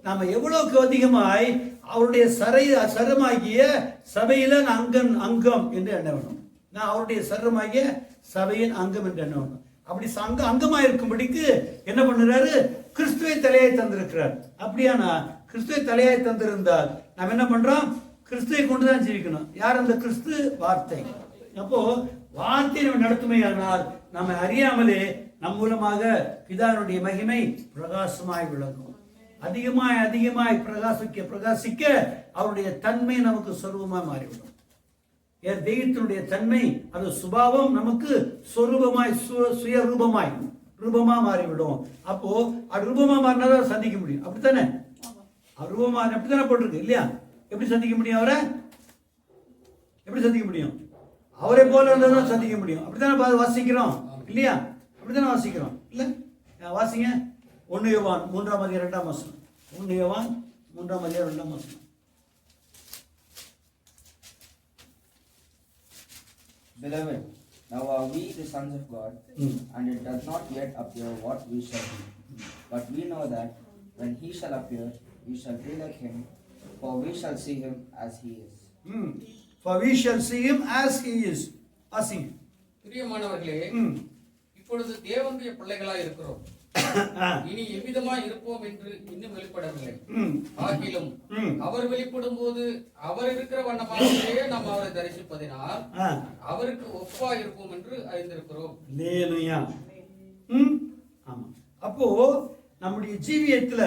நாம எவ்வளவுக்கு அதிகமாய் அவருடைய சரமாகிய சபையில அங்கம் என்று எண்ண வேணும். நான் அவருடைய சரமாகிய சபையின் அங்கம் என்று எண்ண வேணும். அப்படி அங்கமா இருக்கும்படிக்கு என்ன பண்ணுறாரு? கிறிஸ்துவை தலையாய் தந்திருக்கிறார். அப்படியானா கிறிஸ்துவை தலையாய் தந்திருந்தால் நாம் என்ன பண்றோம்? கிறிஸ்துவை கொண்டுதான் ஜீவிக்கணும். யார் அந்த கிறிஸ்து? வார்த்தை. அப்போ வார்த்தை நம்ம நடத்துமையானால் நம்ம அறியாமலே நம் மூலமாக பிதாவினுடைய மகிமை பிரகாசமாய் விளங்கும். அதிகமாய் பிரகாசிக்க அவருடைய தன்மை நமக்கு சொரூபமாய் மாறிவிடும். தெய்வத்தினுடைய தன்மை, அது சுபாவம் நமக்கு சொரூபமாய் ரூபமா மாறிவிடும். அப்போ அது ரூபமா மாறினாதான் சந்திக்க முடியும். அப்படித்தானே? ரூபமா அப்படித்தானே போட்டிருக்கு இல்லையா? எப்படி சந்திக்க முடியும்? அவரை எப்படி சந்திக்க முடியும்? அவரை போல இருந்தாதான் சந்திக்க முடியும். அப்படித்தானே வாசிக்கிறோம் இல்லையா? அப்படித்தானே வாசிக்கிறோம் இல்ல? வாசிங்க 1 யோவான் 3ஆம் அதிகாரம் 2ஆம் வசனம். 1 யோவான் 3ஆம் அதிகாரம் 2ஆம் வசனம். Beloved, now are we the sons of God, and it does not yet appear what we shall be. But we know that when he shall appear, we shall be like him, for we shall see him as he is. For we shall see him as he is. Asing. பிரியமானவர்களே, இப்பொழுது தேவனுடைய பிள்ளைகளாய் இருக்கிறோம். இனி எவ்விதமாய் இருப்போம் என்று இன்னும் வெளிப்படவில்லை. ஆகிலும் அவர் வெளிப்படும் போது அவர் இருக்கிற வண்ணமாகவே நாம் அவரை தரிசிப்பதினால் அவருக்கு ஒப்பா இருப்போம் என்று அறிந்திருக்கிறோம். ஆமா. அப்போ நம்முடைய ஜீவியத்துல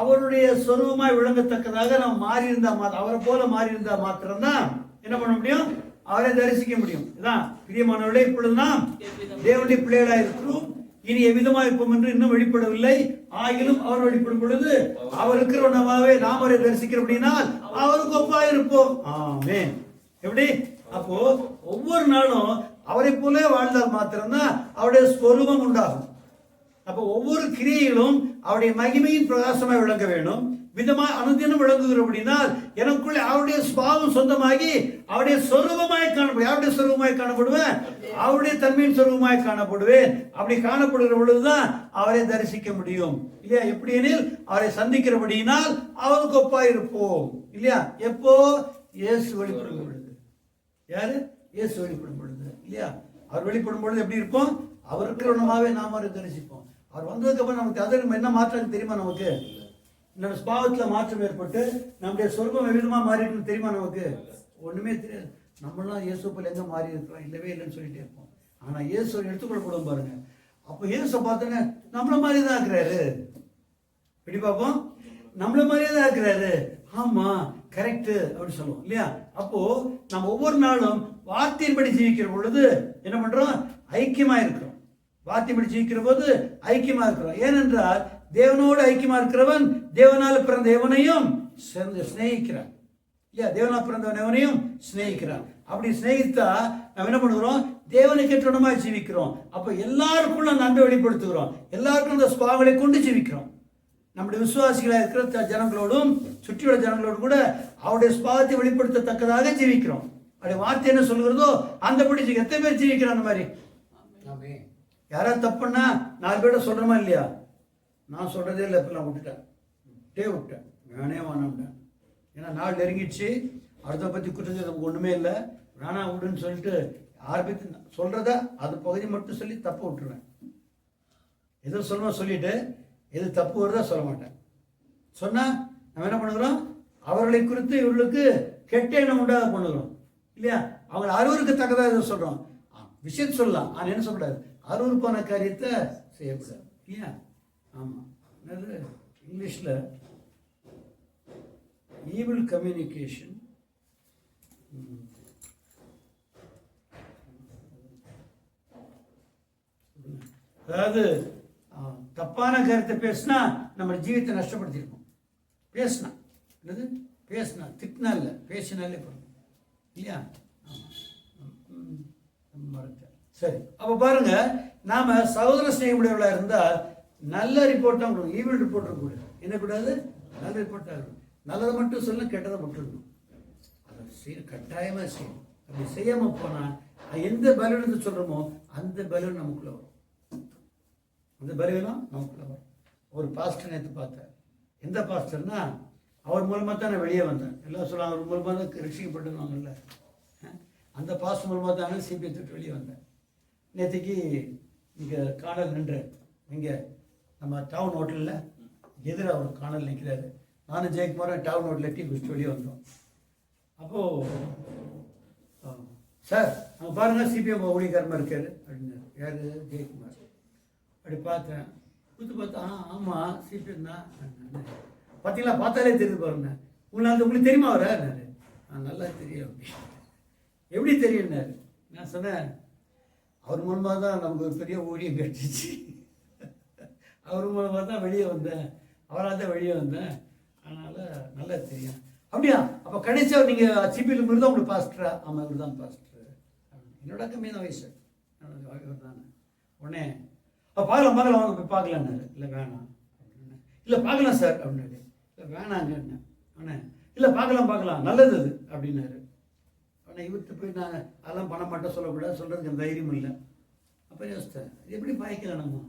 அவருடைய சொரூபமாய் விளங்கத்தக்கதாக நம்ம மாறி இருந்தா அவரை போல மாறி இருந்தா மாத்திரம்தான் என்ன பண்ண முடியும், அவரை தரிசிக்க முடியும். இதான் பிரியமானவர்களே, இப்பொழுது நாம் தேவனுடைய பிள்ளைகளா இருக்கிறோம். இனி எவ்விதமா இருப்போம் என்று இன்னும் வெளிப்படவில்லை. ஆகிலும் அவர் வெளிப்படும் பொழுது அவர் இருக்கிறவனவாவே நாம் அவரை தரிசிக்கிற அப்படின்னா அவருக்கு ஒப்பா இருப்போம். ஆமென். எப்படி? அப்போ ஒவ்வொரு நாளும் அவரை போல வாழ்ந்தால் மாத்திரம்தான் அவருடைய ஸ்வரூபம் உண்டாகும். அப்போ ஒவ்வொரு கிரியைகளும் அவருடைய மகிமையின் பிரகாசமாய் விளங்க வேண்டும். விதமாய் அனுதினம் விளங்குகிற அப்படின்னா எனக்குள்ளே அவருடைய சுபாவம் சொந்தமாகி அவருடைய சொரூபமாய் காணப்படுவேன். அவருடைய சொரூபமாய் காணப்படுவேன், அவருடைய தன்மையின் சொரூபமாய் காணப்படுவேன். அப்படி காணப்படுகிற பொழுதுதான் அவரை தரிசிக்க முடியும் இல்லையா? எப்படி எனில் அவரை சந்திக்கிறபடியினால் அவருக்கு ஒப்பா இருப்போம் இல்லையா? எப்போ? இயேசு வெளிப்படும் பொழுது. யாரு? இயேசு வெளிப்படும் பொழுது இல்லையா? அவர் வெளிப்படும் பொழுது எப்படி இருப்போம்? அவருக்கு ஒன்றுமாவே நாம் அவரை தரிசிப்போம். அவர் வந்ததுக்கு அப்புறம் நமக்கு அதற்கு என்ன மாற்றம் தெரியுமா? நமக்கு நம்ம ஸ்பாவத்தில் மாற்றம் ஏற்பட்டு நம்முடைய சொர்க்கம் விதமா மாறிட்டு தெரியுமா? நமக்கு ஒண்ணுமே தெரியாது. நம்மளாம் இயேசு போல எங்க மாறி இருக்கிறோம்? இல்லவே இல்லைன்னு சொல்லிட்டே இருப்போம். ஆனா இயேசு எடுத்துக்கொள்ளப்படும் பாருங்க. அப்போ இயேசு பார்த்தோன்னே நம்மள மாதிரி தான் இருக்கிறாரு. எப்படி பார்ப்போம்? நம்மள மாதிரியே தான் இருக்கிறாரு. ஆமா, கரெக்ட் அப்படின்னு சொல்லுவோம் இல்லையா? அப்போ நம்ம ஒவ்வொரு நாளும் வார்த்தையின்படி ஜீவிக்கிற பொழுது என்ன பண்றோம்? ஐக்கியமா இருக்கிறோம். வார்த்தையின்படி ஜீவிக்கிற போது ஐக்கியமா இருக்கிறோம். ஏனென்றால் தேவனோடு ஐக்கியமா இருக்கிறவன் தேவனால் பிறந்த எவனையும் சிநேகிக்கிறான் இல்லையா? தேவனால் பிறந்தவன் எவனையும் சிநேகிக்கிறான். அப்படி சிநேகித்தா நம்ம என்ன பண்ணுகிறோம்? தேவனை கேட்டோடமா ஜீவிக்கிறோம். அப்ப எல்லாருக்குள்ள அந்த அன்பை வெளிப்படுத்துகிறோம். எல்லாருக்கும் அந்த சுபாவங்களை கொண்டு ஜீவிக்கிறோம். நம்முடைய விசுவாசிகளாக இருக்கிற ஜனங்களோடும் சுற்றியுள்ள ஜனங்களோடும் கூட அவருடைய சுபாவத்தை வெளிப்படுத்தத்தக்கதாக ஜீவிக்கிறோம். அப்படி வார்த்தை என்ன சொல்கிறதோ அந்தபடி எத்தனை பேர் ஜீவிக்கிறோம்? அந்த மாதிரி யாராவது தப்புன்னா 4 பேர்ட்ட சொல்றோமா இல்லையா? நான் சொல்றதே இல்லை, இப்பெல்லாம் விட்டுட்டேன், வேணே வேணாம்ட்டேன். ஏன்னா நாள் நெருங்கிடுச்சு, அடுத்த பற்றி குற்றத்தை நமக்கு ஒன்றுமே இல்லை, வேணா விடுன்னு சொல்லிட்டு ஆரம்பித்து சொல்றத அது பகுதி மட்டும் சொல்லி தப்பு விட்டுருவேன். எது சொல்லணும் சொல்லிட்டு எது தப்பு வருதா சொல்ல மாட்டேன். சொன்னா நம்ம என்ன பண்ணுகிறோம்? அவர்களை குறித்து இவர்களுக்கு கெட்ட எண்ணம் உண்டாக பண்ணுகிறோம் இல்லையா? அவங்க அருவருக்கு தக்கதாக எதுவும் சொல்றோம். விஷயத்தை சொல்லலாம், ஆனால் என்ன சொல்லக்கூடாது? அருவருப்பான காரியத்தை செய்யக்கூடாது இல்லையா? ஆமாம், என்னது இங்கிலீஷில் ஈவில் கம்யூனிகேஷன், அதாவது தப்பான கருத்தை பேசினா நம்ம ஜீவித்தை நஷ்டப்படுத்திருக்கோம். பேசினா என்னது? பேசினா, திட்டினா இல்லை, பேசினாலே போதும் இல்லையா? சரி, அப்போ பாருங்க, நாம சகோதர ஸ்நேகமுடையவர்களாக இருந்தால் நல்ல ரிப்போர்ட்டாக கொடுக்கும். ஈவில் ரிப்போர்ட் இருக்கக்கூடாது. என்ன கூடாது? நல்ல ரிப்போர்ட்டாக இருக்கணும். நல்லதை மட்டும் சொல்ல, கெட்டதை விட்டுருக்கணும். அதை கட்டாயமாக செய்யணும். அப்படி செய்யாமல் போனால் எந்த பலவீனத்தை சொல்கிறோமோ அந்த பலவீனம் நமக்குள்ள வரும். அந்த பலவீனம் நமக்குள்ள வரும். ஒரு பாஸ்டர் நேற்று பார்த்தேன். எந்த பாஸ்டர்னா அவர் மூலமாக தான் நான் வெளியே வந்தேன். எல்லாம் சொல்லுவாங்க அவர் மூலமாக தான் ரட்சிக்கப்பட்டுவாங்கல்ல. அந்த பாஸ்டர் மூலமாக தான் சிபிஐ விட்டு வெளியே வந்தேன். நேற்றுக்கு இங்கே காணல் நின்று இங்கே நம்ம டவுன் ஹோட்டலில் எதிராக ஒரு காணல் நிற்கிறாரு. நானும் ஜெயக்குமாரும் டவுன் ஹோட்டலில் டீ குடிச்சிட்டு வெளியே வந்தோம். அப்போது சார் அங்கே பாருங்கள் சிபிஎம் ஊழியக்காரமாக இருக்காரு அப்படின்னு. யார்? ஜெயக்குமார். அப்படி பார்த்தேன், கொடுத்து பார்த்தா ஆமாம் சிபிஎம் தான். பார்த்தீங்களா? பார்த்தாலே தெரியுது பாருங்க. உங்களுக்கு தெரியுமா அவரை? நல்லா தெரியும். அப்படி எப்படி தெரியும்னாரு. நான் சொன்னேன், அவர் மூலமாக தான் நமக்கு ஒரு பெரிய ஊழியம் கிடைச்சிச்சு. அவர் மூலமாக தான் வெளியே வந்தேன், அவரால் தான் வெளியே வந்தேன், அதனால் நல்லா தெரியும். அப்படியா? அப்போ கடைசியாக நீங்கள் சிபியில் இருந்தால் உங்களுக்கு பாஸ்டரா? ஆமாம், இவர் தான் பாஸ்டர். என்னோட கம்மியான வயசு, இவர் தானே. உடனே பார்க்கலாம் வாங்க போய் பார்க்கலான்னாரு. இல்லை வேணாம் அப்படின்னு. இல்லை பார்க்கலாம் சார் அப்படின்னாரு. இல்லை வேணாங்க உடனே. இல்லை பார்க்கலாம் நல்லது அது அப்படின்னாரு. ஆனால் இவர்கிட்ட போய் நான் அதெல்லாம் பண்ண மாட்டேன் சொல்லக்கூடாது, சொல்கிறதுக்கு தைரியம் இல்லை. அப்போ யோசித்தேன், எப்படி பாய்க்கலாம் நம்ம?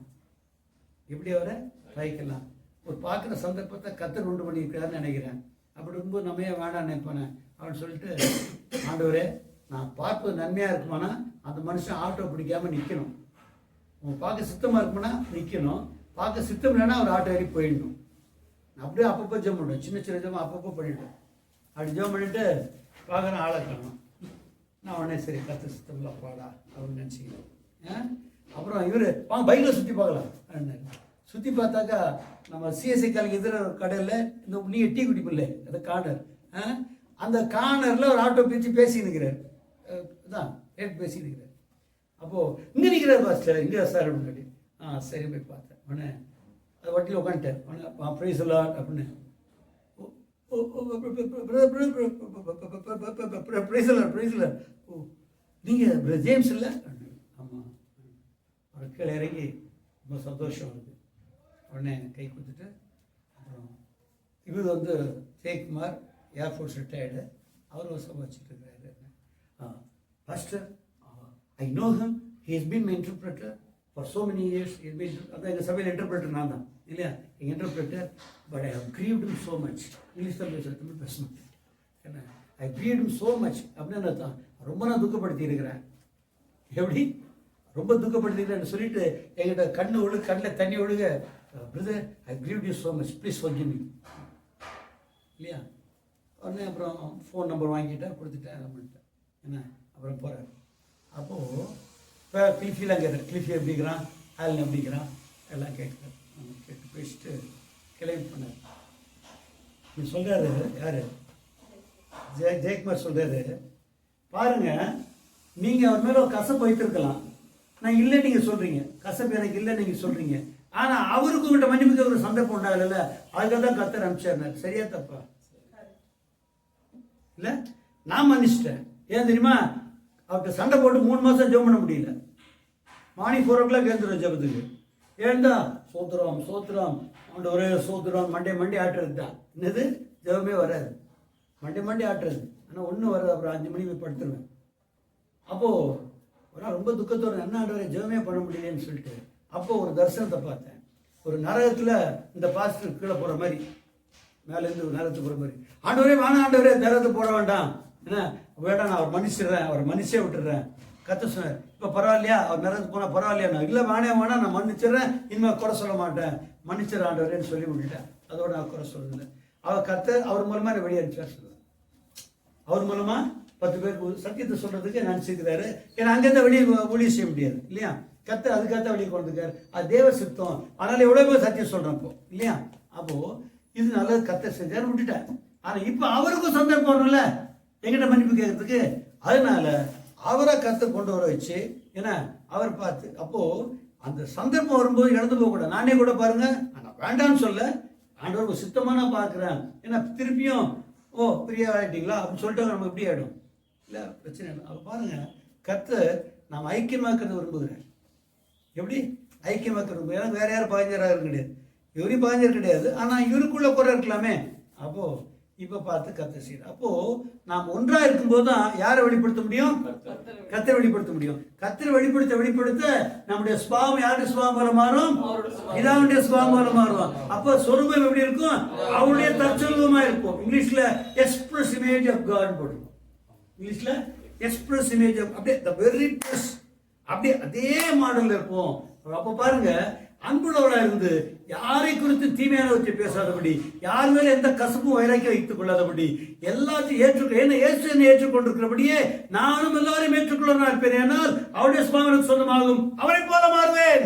எப்படி அவரை பாய்க்கலாம்? ஒரு பார்க்குற சந்தர்ப்பத்தை கத்தர் உண்டு பண்ணியிருக்காருன்னு நினைக்கிறேன். அப்படி இருக்கும்போது நம்ம ஏன் வேண்டாம் நினைப்பானே அப்படின்னு சொல்லிட்டு, ஆண்டவரே நான் பார்ப்பது நன்மையாக இருக்குமானா அந்த மனுஷன் ஆட்டோ பிடிக்காமல் நிற்கணும். உங்கள் பார்க்க சித்தமாக இருக்குமானா நிற்கணும், பார்க்க சித்தம் இல்லைன்னா அவர் ஆட்டோ ஏறி போயிடணும். நான் அப்படியே அப்பப்போ ஜெபம் பண்ணுவேன், சின்ன ஜெபம் அப்பப்போ பண்ணிவிட்டேன். அப்படி ஜெபம் பண்ணிவிட்டு பார்க்குறேன் ஆளை காணும். நான் உடனே சரி கத்த சித்தம்லாம் பாடா அப்படின்னு நினச்சிக்கிறேன். அப்புறம் இவர் வாங்க பைக்கில் சுற்றி பார்க்கலாம் அப்படின்னாரு. சுற்றி பார்த்தாக்கா நம்ம சிஎஸ்ஐ காலுக்கு எதிர கடையில் இந்த நீங்கள் டீ குடிப்பில்லை அந்த கார்னர், அந்த கார்னரில் ஒரு ஆட்டோ பிரித்து பேசினுக்கிறார், தான் ரேட் பேசினுக்கிறார். அப்போது இங்கே நிற்கிறார் பாஸ்டர், இங்கே சார் அப்படின்னு கேட்டு, சரி போய் பார்த்தேன். உடனே அது வட்டியில் உட்காந்துட்டேன். உடனே ப்ரைஸ் எல்லாம் அப்படின்னு ப்ரைஸில் ஓ நீங்கள் ஜேம்ஸ் இல்லை? ஆமாம். அவர் கீழே இறங்கி ரொம்ப சந்தோஷம் இருக்குது. உடனே கை கொடுத்துட்டு அப்புறம் இவர் வந்து ஜெயக்குமார் ஏர்ஃபோர்ஸ் ரிட்டையர்டு, அவர் சம்பாதிச்சுட்டு இருக்கிறாரு. Pastor I know him, he has been my interpreter for so many years. அதான் எங்கள் சபையில் இன்டர்பிரட்டர் நான் தான் இல்லையா, எங்கள் interpreter. But I have grieved him so much. English தான் பேசுகிறேன், தமிழ் பேச மாட்டேன். என்ன I grieved him so much அப்படின்னு தான் ரொம்ப நான் துக்கப்படுத்தி இருக்கிறேன். எப்படி ரொம்ப துக்கப்படுத்திக்கிறேன்னு சொல்லிட்டு எங்கிட்ட கண்ணில் தண்ணி ஒழுக, brother I grieved you so much, please forgive me இல்லையா. உடனே அப்புறம் ஃபோன் நம்பர் வாங்கிட்டேன், கொடுத்துட்டேன், பண்ணிட்டேன். என்ன அப்புறம் போகிறார். அப்போது இப்போ கிளிஃபிலாம் கேட்குறேன், கிளிஃபி எப்படிங்கிறான், ஆலின் எப்படிங்கிறான் எல்லாம் கேட்குறேன். கேட்டு பேசிட்டு கிளம்பி பண்ணார். நீ சொல்கிறாரு யார், ஜெயக்குமார் சொல்கிறாரு, பாருங்கள் நீங்கள் அவர் மேலே ஒரு கசப்பு வைத்திருக்கலாம், நான் இல்லை நீங்கள் சொல்கிறீங்க, கசப்பு எனக்கு இல்லை நீங்கள் சொல்கிறீங்க, ஆனால் அவருக்கு உங்கள்கிட்ட மன்னிப்புக்கு ஒரு சந்தர்ப்பம் உண்டாகல, அதுக்காக தான் கர்த்தர் அனுப்பிச்சார். சரியா தப்பா? இல்லை நான் மன்னிச்சிட்டேன். ஏன் தெரியுமா, அவர்கிட்ட சண்டை போட்டு 3 மாதம் ஜெபம் பண்ண முடியல. மார்னிங் 4 o'clock எழுந்துடும் ஜெபத்துக்கு. எழுந்தா சோத்துறோம் சோத்துறோம் அவன் ஒரே சோத்துறோம், மண்டே ஆட்டுறது தான். என்னது ஜெபமே வராது, மண்டே ஆட்டுறது. ஆனால் ஒன்றும் வராது. அப்புறம் 5 மணிக்கு போய் படுத்துருவேன். அப்போது ஒரு நாள் ரொம்ப துக்கத்தோடு என்ன ஆண்டவரே ஜெபமே பண்ண முடியலன்னு சொல்லிட்டு அப்போது ஒரு தரிசனத்தை பார்த்தேன். ஒரு நரகத்தில் இந்த பாஸ்டர் கீழே போகிற மாதிரி, மேலேருந்து ஒரு நரகத்துக்கு போகிற மாதிரி. ஆண்டவரே வேணாம் ஆண்டவரே, நரகத்துக்கு போட வேண்டாம், என்ன வேண்டாம், நான் அவர் மன்னிச்சிடுறேன், அவரை மன்னிச்சே விட்டுறேன். கத்த சொன்னார், இப்போ பரவாயில்லையா, அவர் நரகத்துக்கு போனால் பரவாயில்லையா? நான் இல்லை வேணாம் நான் மன்னிச்சிடுறேன், இனிமேல் குறை சொல்ல மாட்டேன், மன்னிச்சிடறேன் ஆண்டவரேன்னு சொல்லி விட்டுட்டேன். அதோட நான் குறை சொல்லலை. அவர் கர்த்தர் அவர் மூலமாக என்னை வெளியே அனுப்பிச்சார் சொல்லுவேன். அவர் மூலமாக 10 பேருக்கு சத்தியத்தை சொல்கிறதுக்கு நினச்சிக்கிறாரு. ஏன்னா அங்கேருந்து வெளியே ஊழியம் செய்ய முடியாது இல்லையா, கர்த்தர் அதுக்காக வெளியே கொண்டுருக்காரு. அது தேவ சித்தம். அதனால் எவ்வளோ பேர் சத்தியம் சொல்கிறேன் இப்போ இல்லையா. அப்போது இது நல்லது கர்த்தர் செஞ்சார் விட்டுட்டேன். ஆனால் இப்போ அவருக்கும் சந்தர்ப்பம் வரணும்ல எங்கிட்ட மன்னிப்பு கேட்கறதுக்கு. அதனால அவரை கர்த்தர் கொண்டு வர வச்சு ஏன்னா அவர் பார்த்து அப்போது அந்த சந்தர்ப்பம் வரும்போது இழந்து போகக்கூடாது. நானே கூட பாருங்க, நான் வேண்டான்னு சொல்ல, ஆண்டவர் சித்தமாக நான் பார்க்குறேன். ஏன்னா திருப்பியும் ஓ பிரியா ஆகிட்டீங்களா அப்படின்னு சொல்லிட்டு நம்ம எப்படி ஆகிடும் இல்லை, பிரச்சனை இல்லை. அப்போ பாருங்கள், கர்த்தர் நாம் ஐக்கியமாக்கிறது விரும்புகிறேன். எப்படி ஐக்கியமாக்க விரும்புகிறேன்? எனக்கு வேறு யாரும் பாஞ்சராக கிடையாது, இவரையும் பாஞ்சர் கிடையாது, ஆனால் இவருக்குள்ள குறை இருக்கலாமே. அப்போது இப்போ பார்த்து கர்த்தர் செய்யணும். அப்போது நாம் ஒன்றாக இருக்கும்போது தான் யாரை வெளிப்படுத்த முடியும்? கர்த்தரை வெளிப்படுத்த முடியும். கர்த்தரை வெளிப்படுத்த நம்முடைய சுபாவம் யாருடைய சுபாவம் போல மாறும்? இதாவுடைய சுபாவம் போல மாறும். அப்போ சொரூபம் எப்படி இருக்கும்? அவருடைய தற்சொரூபமாக இருக்கும். இங்கிலீஷில் எக்ஸ்பிரஸ் இமேஜ் ஆஃப் காட் போடுவோம். இங்கிலீஷில் எக்ஸ்பிரஸ் இமேஜ் ஆஃப் அப்படியே த வெரி ப்ளஸ் அப்படியே அதே மாடலில் இருப்போம். அப்போ பாருங்க, அன்புள்ளவராக இருந்து யாரை குறித்து தீமையானவற்றை பேசாதபடி, யார் மேலே எந்த கசப்பும் வைராக்கியம் வைத்துக் கொள்ளாதபடி, எல்லாத்தையும் ஏற்றுக்கொள்ள ஏற்றுக்கொண்டிருக்கிறபடியே நானும் எல்லாரையும் ஏற்றுக்கொள்ள இருப்பேன். ஏனால் அவருடைய சுபாவம் சொந்தமாகும், அவரை போல மாறுவேன்.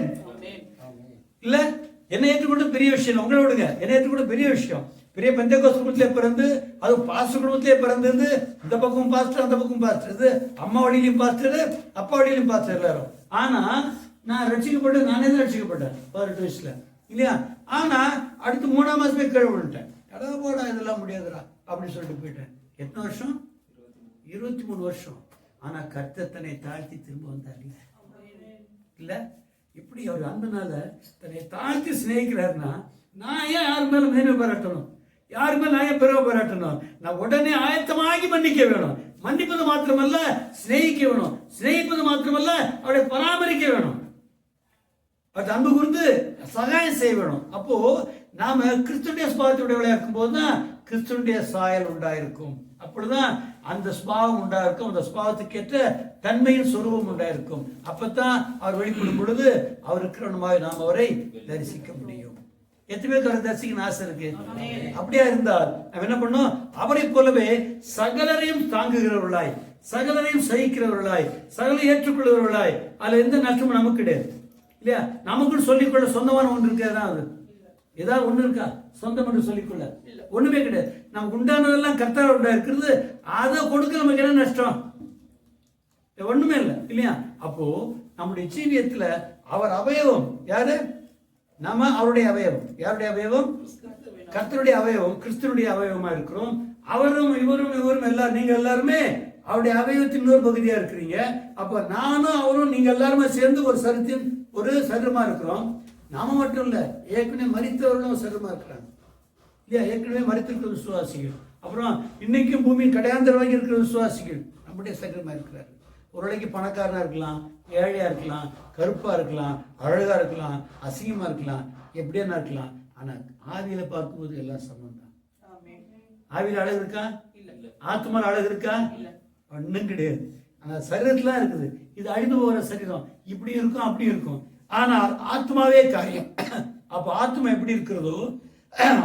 இல்ல என்னை ஏற்றுக்கொண்டு பெரிய விஷயம், உங்களை விடுங்க, என்னை ஏற்றுக்கொண்டு பெரிய விஷயம். பெரிய பெந்தேகோஸ்து குடும்பத்திலே பிறந்து, அது பாஸ்டர் குடும்பத்திலே பிறந்தது, இந்த பக்கம் பாஸ்டர் அந்த பக்கம் பாஸ்டர், இது அம்மா வழியிலையும் பாஸ்டர் அப்பா வழியிலையும் பாஸ்டர் எல்லாரும். ஆனா நான் ரட்சிக்கப்பட்டு நானே தான் ரட்சிக்கப்பட்டேன் 18 வயசுல இல்லையா. ஆனா அடுத்து 3ஆம் மாசமே கீழே விட்டுட்டேன். எடா போடா இதெல்லாம் முடியாதுடா அப்படின்னு சொல்லிட்டு போயிட்டேன். எத்தனை வருஷம்? 23 வருஷம். ஆனா கர்த்தர் தன்னை தாழ்த்தி திரும்ப வந்தார் இல்ல. இப்படி அவர் அன்பனால தன்னை தாழ்த்தி சிநேகிக்கிறாருன்னா நான் ஏன் யார் மேல மேன்மை பாராட்டணும்? யார் மேல நான் ஏன் பெருமை பாராட்டணும்? நான் உடனே ஆயத்தமாகி மன்னிக்க வேணும். மன்னிப்பது மாத்திரமல்ல, சிநேகிக்க வேணும். சிநேகிப்பது மாத்திரமல்ல, அவரை பராமரிக்க வேணும். அது அன்பு குறித்து சகாயம் செய்ய வேணும். அப்போ நாம கிறிஸ்துடைய சுபாவத்துடைய இருக்கும் போதுதான் கிறிஸ்துடைய சாயல் உண்டாயிருக்கும். அப்படிதான் அந்த சுபாவம் உண்டாயிருக்கும். அந்த சுபாவத்துக்கேற்ற தன்மையின் சொரூபம் உண்டாயிருக்கும். அப்பதான் அவர் வெளிப்படும் பொழுது அவர் இருக்கிறவனுமாய் நாம் அவரை தரிசிக்க முடியும். எத்தனை பேருக்கு அவரை தரிசிக்கணும் ஆசை இருக்கு? அப்படியா இருந்தால் நம்ம என்ன பண்ணோம்? அவரை போலவே சகலரையும் தாங்குகிறவர்களாய், சகலரையும் சகிக்கிறவர்களாய், சகலை ஏற்றுக்கொள்கிறவர்களாய், அதுல எந்த நஷ்டமும் நமக்கு கிடையாது. இல்லையா? நமக்குன்னு சொல்லிக்கொள்ள சொந்தமான ஒன்று இருக்கா? ஏதாவது ஏதாவது ஒன்று இருக்கா சொந்தம் என்று சொல்லிக்கொள்ள? ஒண்ணுமே கிடையாது. நமக்கு உண்டானதெல்லாம் கர்த்தர் உண்டா இருக்கிறது. அதை கொடுக்க நமக்கு என்ன நஷ்டம்? ஒண்ணுமே இல்லை இல்லையா? அப்போ நம்முடைய ஜீவியத்துல அவர் அவயவம் யாரு? நம்ம அவருடைய அவயவம். யாருடைய அவயவம்? கர்த்தருடைய அவயவம், கிறிஸ்துவனுடைய அவயவமா இருக்கிறோம். அவரும் இவரும் எல்லாரும், நீங்க எல்லாருமே அவருடைய அவயவத்தின் இன்னொரு பகுதியா இருக்கிறீங்க. அப்ப நானும் அவரும் நீங்க எல்லாருமே சேர்ந்து ஒரு சரீரத்தின் ஒரு சரீரமா இருக்கிறோம். நாம மட்டும் இல்ல, ஏற்கனவே மரித்தவர்களும் சரீரமா இருக்கிறாங்க இல்லையா? ஏற்கனவே மரித்திருக்கிற விசுவாசிகள், அப்புறம் இன்னைக்கும் பூமியின் கடையாந்தர வாங்கி இருக்கிற விசுவாசிகள் நம்முடைய சரீரமா இருக்கிறாரு. ஒரு நாளைக்கு பணக்காரனா இருக்கலாம், ஏழையா இருக்கலாம், கருப்பா இருக்கலாம், அழகா இருக்கலாம், அசிங்கமா இருக்கலாம், எப்படியா இருக்கலாம். ஆனா ஆவியில பார்க்கும்போது எல்லாம் சமம் தான். ஆவியில அழகு இருக்கா? ஆத்மால அழகு இருக்கா? ஒண்ணும் கிடையாது. ஆனா சரீரத்துல இருக்குது. இது அழிந்து போகிற சரீரம், இப்படி இருக்கும் அப்படி இருக்கும். ஆனால் ஆத்மாவே காரியம். அப்ப ஆத்மா எப்படி இருக்கிறதோ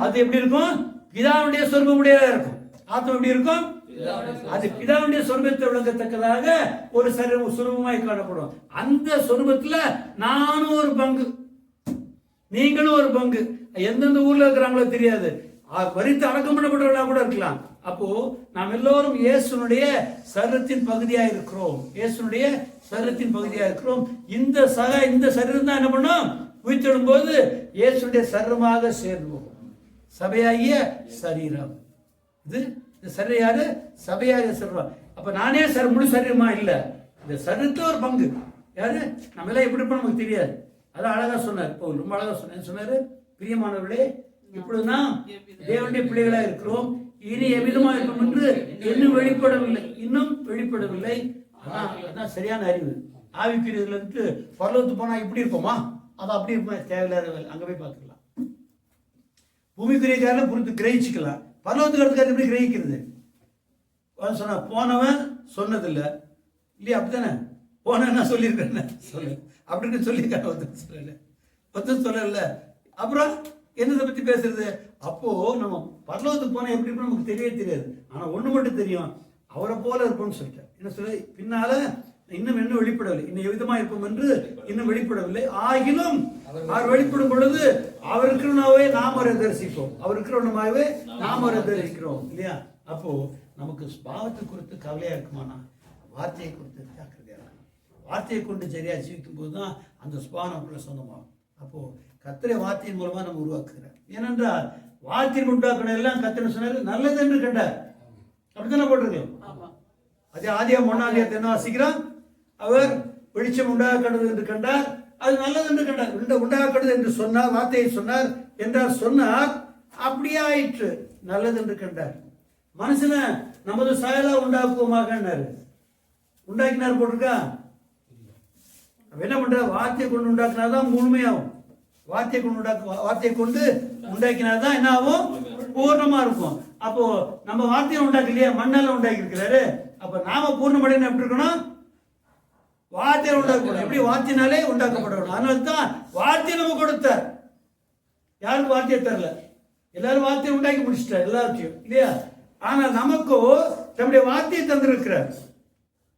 அது எப்படி இருக்கும்? பிதாவுடைய சொர்க்கமுடையதா இருக்கும். ஆத்மா எப்படி இருக்கும்? அது பிதாவுடைய சொர்க்கத்தை விளங்கத்தக்கதாக ஒரு சரீரம் சுரூபமாய் காணப்படும். அந்த சொரூபத்துல நானும் ஒரு பங்கு, நீங்களும் ஒரு பங்கு. எந்தெந்த ஊர்ல இருக்கிறாங்களோ தெரியாது, வரித்து அடக்கம் பண்ணப்பட்டவர்களா கூட இருக்கலாம். அப்போ நாம் எல்லோரும் இயேசுனுடைய சரீரத்தின் பகுதியா இருக்கிறோம். இயேசுனுடைய சரீரத்தின் பகுதியா இருக்கிறோம். இந்த சரீரம் தான் என்ன பண்ணும்? உயிர்த்தெழும் போது இயேசுடைய சரீரமாக சேர்வோம். சபையாகிய சரீரம் இது. இந்த சரீரம் யாரு? சபையாக சரீரம். அப்ப நானே முழு சரீரமா இல்ல, இந்த சரீரத்துல ஒரு பங்கு. யாரு? நம்ம எல்லாம் எப்படி இருப்போம் நமக்கு தெரியாது. அதான் அழகா சொன்னார். இப்போ ரொம்ப அழகா சொன்னாரு, பிரியமானவர்களே, இப்பொழுது நாம் தேவனுடைய பிள்ளைகளா இருக்கிறோம். இனி எவ்விதமா இருக்கும் என்று இன்னும் வெளிப்படவில்லை. அதான் சரியான அறிவு. ஆவிக்குரியதுல இருந்து பரலோகத்துக்கு போனா இப்படி இருப்போமா? அது அப்படி இருப்போமா? தேவையில்லாத அங்க போய் பார்த்துக்கலாம். பூமிக்குரிய காரணம் புரிந்து கிரகிச்சுக்கலாம். பரலோகத்துக்கு அடுத்த எப்படி கிரகிக்கிறது? சொன்ன போனவன் சொன்னதில்லை இல்லையா? அப்படித்தானே? போன சொல்லியிருக்கேன் சொல்லு அப்படின்னு சொல்லியிருக்காங்க. ஒருத்தர் சொல்லல. அப்புறம் என்னதை பத்தி பேசுறது? அப்போ நம்ம பரலோகத்துக்கு போனா எப்படி இருப்போம் நமக்கு தெரியவே தெரியாது. ஆனா ஒண்ணு மட்டும் தெரியும், அவரை போல இருப்போம்னு சொல்லிட்டேன். என்ன சொல்லி பின்னால இன்னும் வெளிப்படவில்லை, இன்னும் எவ்விதமா இருப்போம் என்று இன்னும் வெளிப்படவில்லை. ஆகிலும் அவர் வெளிப்படும் பொழுது அவர் இருக்கிறவனாவே நாம் அவரை தரிசிப்போம். அவர் இருக்கிறவனமாகவே நாம் அவரை தரிசிக்கிறோம் இல்லையா? அப்போ நமக்கு பாவத்தை குறித்து கவலையா இருக்குமானா வார்த்தையை குறித்து ஜாக்கிரதையா இருக்கணும். வார்த்தையை கொண்டு சரியா ஜீவிக்கும் போதுதான் அந்த சுபாவம் நமக்குள்ள சொந்தமாகும். அப்போ கர்த்தரை வார்த்தையின் மூலமா நம்ம உருவாக்குகிறார். ஏனென்றால் வார்த்தையின் உண்டாக்குன எல்லாம் கர்த்தர் சொன்னாரு நல்லது என்று கண்டார். அப்படித்தானே போட்டிருக்கோம். அதே ஆதியாகமம் 1 என்ன வாசிக்கிறோம்? அவர் வெளிச்சம் உண்டாக்குறது என்று கண்டார், அது நல்லது என்று கண்டார். உண்டாக்குறது என்று சொன்னார், வார்த்தையை சொன்னார் என்றார், சொன்னார், அப்படியே ஆயிற்று, நல்லது என்று கண்டார். மனுஷனை நமது சாயலா உண்டாக்குவோமாக உண்டாக்கினார் போட்டிருக்கா? என்ன பண்ற? வார்த்தையை கொண்டு உண்டாக்குனாதான் முழுமையாகும். வார்த்தையை கொண்டு உண்டாக்கினாதான் என்ன ஆகும்? பூர்ணமா இருக்கும். அப்போ நம்ம வார்த்தையை உண்டாக்கலையா? மண்ணால உண்டாக்கி இருக்கிறாரு. அப்ப நாம பூர்ணமடைன்னு எப்படி இருக்கணும்? வார்த்தையை உண்டாக்கணும். எப்படி? வார்த்தையினாலே உண்டாக்கப்படணும். அதனால்தான் வார்த்தையை நம்ம கொடுத்தார். யாருக்கு வார்த்தையை தரல? எல்லாரும் வார்த்தையை உண்டாக்கி முடிச்சிட்டார் எல்லாத்தையும் இல்லையா? ஆனா நமக்கோ நம்முடைய வார்த்தையை தந்திருக்கிறார்.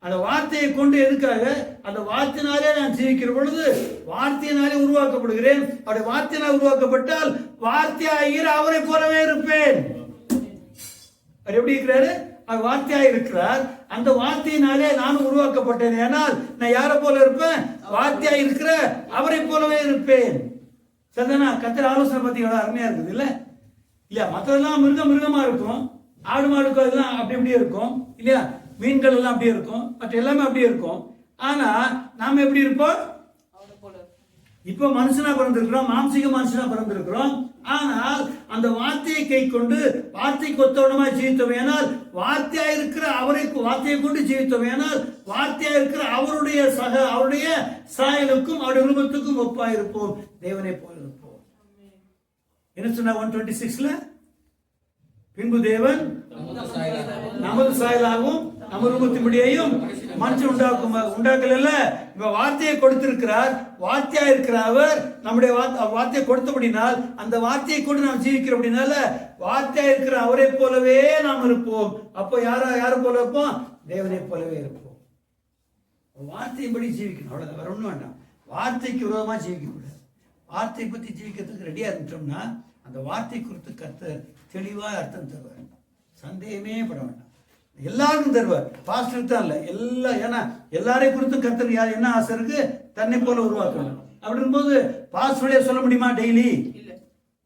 அந்த வார்த்தையை கொண்டு எதுக்காக? அந்த வார்த்தையினாலே நான் ஜீவிக்கிற பொழுது வார்த்தையினாலே உருவாக்கப்படுகிறேன். அவருடைய வார்த்தையினால் உருவாக்கப்பட்டால் வார்த்தையாகிற அவரை போலவே இருப்பேன். அவர் எப்படி இருக்கிறாரு? அவர் வார்த்தையாக இருக்கிறார். அந்த வார்த்தையினாலே நானும் உருவாக்கப்பட்டேன். ஏனால் நான் யாரை போல இருப்பேன்? வார்த்தையாக இருக்கிற அவரை போலவே இருப்பேன். சரிதானா? கர்த்தர் ஆலோசனை பத்தி எவ்வளவு அருமையா இருக்குது இல்ல? இல்லையா? மற்றதெல்லாம் மிருகமா இருக்கும், ஆடு மாடுக்கும் அதெல்லாம் அப்படி அப்படியே இருக்கும் இல்லையா? மீன்கள் எல்லாம் அப்படியே இருக்கும், மற்ற எல்லாமே அப்படியே இருக்கும். ஆனா நாம எப்படி இருப்போம்? இப்ப மனுஷனா பிறந்திருக்கிறோம், மாம்சீக மனுஷனா பிறந்திருக்கிறோம். ஆனால் அந்த வார்த்தையை கை கொண்டு வார்த்தைக்கு ஒத்தவனமா ஜீவித்தவையானால், வார்த்தையா இருக்கிற அவரை வார்த்தையை கொண்டு ஜீவித்தவையானால், வார்த்தையா இருக்கிற அவருடைய சாயலுக்கும் அவருடைய உருவத்துக்கும் ஒப்பாயிருப்போம், தேவனை போல இருப்போம். என்ன சொன்னா 126ல? பின்பு தேவன் நமது சாயலாகவும் நம்ம ரூபத்தின்படியையும் மனுஷன் உண்டாக்கல. இப்ப வார்த்தையை கொடுத்திருக்கிறார். வார்த்தையா இருக்கிற அவர் நம்முடைய வார்த்தையை கொடுத்தபடினால், அந்த வார்த்தையை கொண்டு நாம் ஜீவிக்கிறோம். அப்படினால வார்த்தையா இருக்கிற அவரை போலவே நாம் இருப்போம். அப்போ யாரை போல இருப்போம்? தேவனை போலவே இருப்போம். வார்த்தையின்படி ஜீவிக்கணும், அவ்வளவுதான், வேற ஒண்ணும் வேண்டாம். வார்த்தைக்கு விரோதமாக ஜீவிக்கக்கூடாது. வார்த்தையை பற்றி ஜீவிக்கிறதுக்கு ரெடியாக இருந்துட்டோம்னா அந்த வார்த்தை குறித்து கர்த்தர் தெளிவாக அர்த்தம் தருவார். சந்தேகமே பட வேண்டாம். எல்லாருக்கும் தருவார், பாஸ்டர் தான் இல்லை, ஏன்னா எல்லாரையும் குறித்தும் கர்த்தர் யார் என்ன ஆசை இருக்கு, தன்னை போல உருவாக்கணும். அப்படின்போது பாஸ்டருடைய சொல்ல முடியுமா டெய்லி?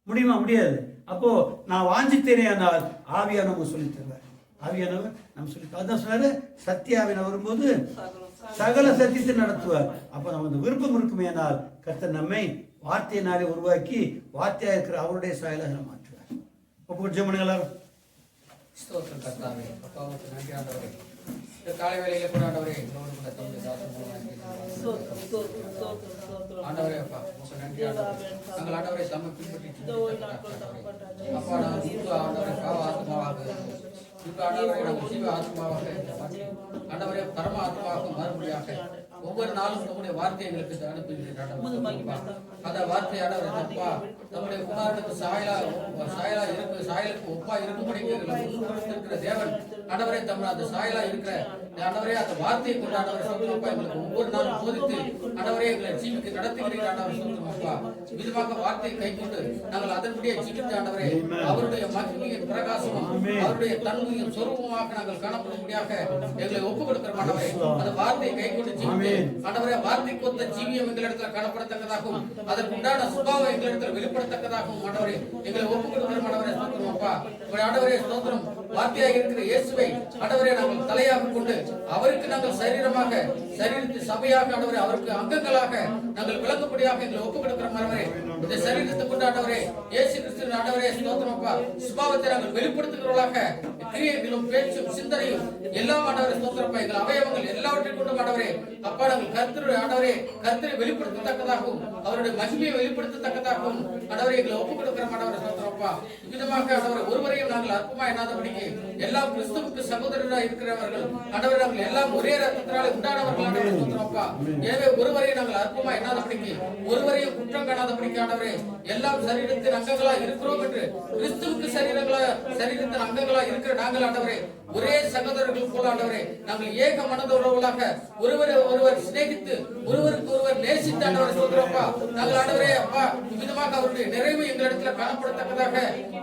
முடியுமா? முடியாது. அப்போ நான் வாஞ்சித்தேனே ஆனால் ஆவியானவர் சொல்லி தருவார். ஆவியானவர் நம்ம சொல்லி அதான் சொன்னாரு, சத்தியாவினர் வரும்போது சகல சத்தியத்தை நடத்துவார். அப்போ நம்ம அந்த விருப்பம் இருக்குமே ஆனால் கர்த்தர் நம்மை வார்த்தையினாலே உருவாக்கி வார்த்தையா இருக்கிற அவருடைய சாயலாக மாற்றுவார். ஒப்பு ஜெபம் எல்லாரும். ஸ்தோத்திரம் கர்த்தாவே, அப்பாவுக்கு நன்றி ஆண்டவரே. இந்த காலை வேளையில கூட ஆண்டவரே எங்களோடு கூட தந்தை தாசன் ஆண்டவரே அப்பா உங்களுக்கு நன்றி ஆண்டவரே. நாங்கள் ஆண்டவரை தம்மை பின்பற்றி அப்பா நாங்கள் ஆண்டவரை பாவ ஆத்மாவாக இப்ப ஆண்டவரை நாங்கள் ஜீவ ஆத்மாவாக ஆண்டவரே பரம ஆத்மாவாக மாறுபடியாக ஒவ்வொரு நாளும் நம்முடைய வார்த்தை எங்களுக்கு அனுப்புகிறீர்கள். அந்த வார்த்தை ஆண்டவரை தப்பா நம்முடைய குமாரனுக்கு சாயலா இருக்கு, சாயலுக்கு ஒப்பா இருக்கும்படி இருக்கிற தேவன் ஆண்டவரே தம்முடைய அந்த சாயலா இருக்கிற ஆண்டவரே அந்த வார்த்தையை கொண்டு ஆண்டவரை சொல்லுவப்பா எங்களுக்கு ஒவ்வொரு நாளும் போதித்து ஆண்டவரே எங்களை ஜீவிக்கு நடத்துகிறீர்கள். ஆண்டவர் சொல்லுவப்பா விதமாக வார்த்தையை கை கொண்டு நாங்கள் அதனுடைய ஜீவித்து ஆண்டவரே அவருடைய மகிமையின் பிரகாசமும் அவருடைய தன்மையும் சொரூபமாக நாங்கள் காணப்படும்படியாக எங்களை ஒப்புக் கொடுக்கிற ஆண்டவரே அந்த வார்த்தையை கை கொண்டு ஜீவித்து ஆண்டவரே வார்த்தைக்கு ஒத்த ஜீவியம் எங்களிடத்தில் காணப்படத்தக்கதாகவும் அதற்கு உண்டான சுபாவம் எங்களிடத்தில் வெளிப்படத்தக்கதாகவும் ஆண்டவரே எங்களை ஒப்புக் கொடுக்கிற ஆண்டவரே ஸ்தோத்திரமப்பா. ஆண்டவரே ஸ்தோத்திரம், வார்த்தையாக இருக்கிற இயேசுவை ஆண்டவரே நாங்கள் தலையாக கொண்டு அவருக்கு நாங்கள் சரீரத்தை சபையாக ஆண்டவரே அவருக்கு அங்கங்களாக நாங்கள் விளங்கும்படியாக எங்களை ஒப்புக் கொடுக்கிற ஆண்டவரே இந்த சரீரத்தை கொண்டு ஆண்டவரே இயேசு கிறிஸ்து ஆண்டவரே ஸ்தோத்திரமப்பா சுபாவத்தை நாங்கள் வெளிப்படுத்துகிறவர்களாக கிரியைகளும் பேச்சும் சிந்தனையும் எல்லாம் ஆண்டவரே ஸ்தோத்திரப்பா எங்கள் அவயவங்கள் எல்லாவற்றையும் கொண்டு ஆண்டவரே அப்பா நாங்கள் கர்த்தரை வெளிப்படுத்தத்தக்கதாகவும் அவருடைய மகிமையை வெளிப்படுத்தத்தக்கதாகவும் ஆண்டவரே எங்களை ஒப்புக் கொடுக்கிற ஆண்டவரே ஸ்தோத்திரப்பா. விதமாக ஆண்டவரே ஒருவரையும் நாங்கள் அற்பமா எண்ணாதபடிக்கு எல்லாம் கிறிஸ்துவுக்கு சகோதரராக இருக்கிறவர்கள் ஆண்டவரே நாங்கள் எல்லாம் ஒரே ரத்தத்தினாலே உண்டானவர்கள் ஸ்தோத்திரப்பா. எனவே ஒருவரையும் நாங்கள் அற்பமா எண்ணாதபடிக்கு ஒருவரையும் குற்றம் காணாதபடிக்கு ஆண்டவரே எல்லாம் சரீரத்தின் அங்கங்களா இருக்கிறோம் என்று கிறிஸ்துவுக்கு சரீரத்தின் அங்கங்களா இருக்கிற நாங்கள் ஆண்டவரே ஒரே சகோதரர்கள் போல ஆண்டவரே நாங்கள் ஏக மனதுள்ளவர்களாக ஒருவர் சிநேகித்து ஒருவருக்கு ஒருவர் நேசித்து ஆண்டவரே ஸ்தோத்திரப்பா நாங்கள் ஆண்டவரே அப்பா விதமாக அவருடைய நிறைவு எங்களிடத்துல காணப்படத்தக்கதாக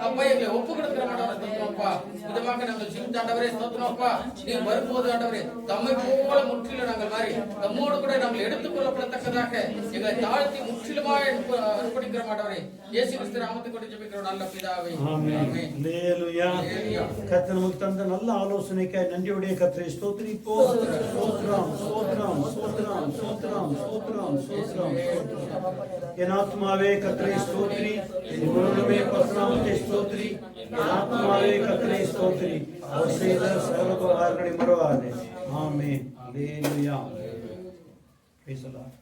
அப்பா எங்களை ஒப்புக் கொடுக்கிற ஆண்டவரே ஸ்தோத்திரப்பா. விதமாக நாங்கள் ஜீவித்த ஆண்டவரே ஸ்தோத்திரப்பா நீர் வரும்போது ஆண்டவரே தம்மை போல முற்றிலும் நாங்கள் மாறி தம்மோடு கூட நாங்கள் எடுத்துக் கொள்ளப்படத்தக்கதாக எங்களை தாழ்த்தி முற்றிலுமாய் அர்ப்பணிக்கிற ஆண்டவரே இயேசு கிறிஸ்து நாமத்தை கொண்டு ஜெபிக்கிறோம் நல்ல பிதாவே. ஆமென். அல்லேலூயா. கர்த்தர் நமக்கு தந்த நல்ல ஆலோசனைக்காய் நன்றியுடைய கர்த்தரை ஸ்தோத்திரிப்போம். ஸ்தோத்திரம் ஸ்தோத்திரம் ஸ்தோத்திரம் ஸ்தோத்திரம் ஸ்தோத்திரம் ஸ்தோத்திரம். என் ஆத்மாவே கர்த்தரை ஸ்தோத்திரி, என் முழுமே பரநாமத்தை ஸ்தோத்திரி. என் ஆத்மாவே கர்த்தரை ஸ்தோத்திரி, அவர் செய்த சகல உபகாரங்களை மறவாதே. ஆமென். அல்லேலூயா. Praise the Lord.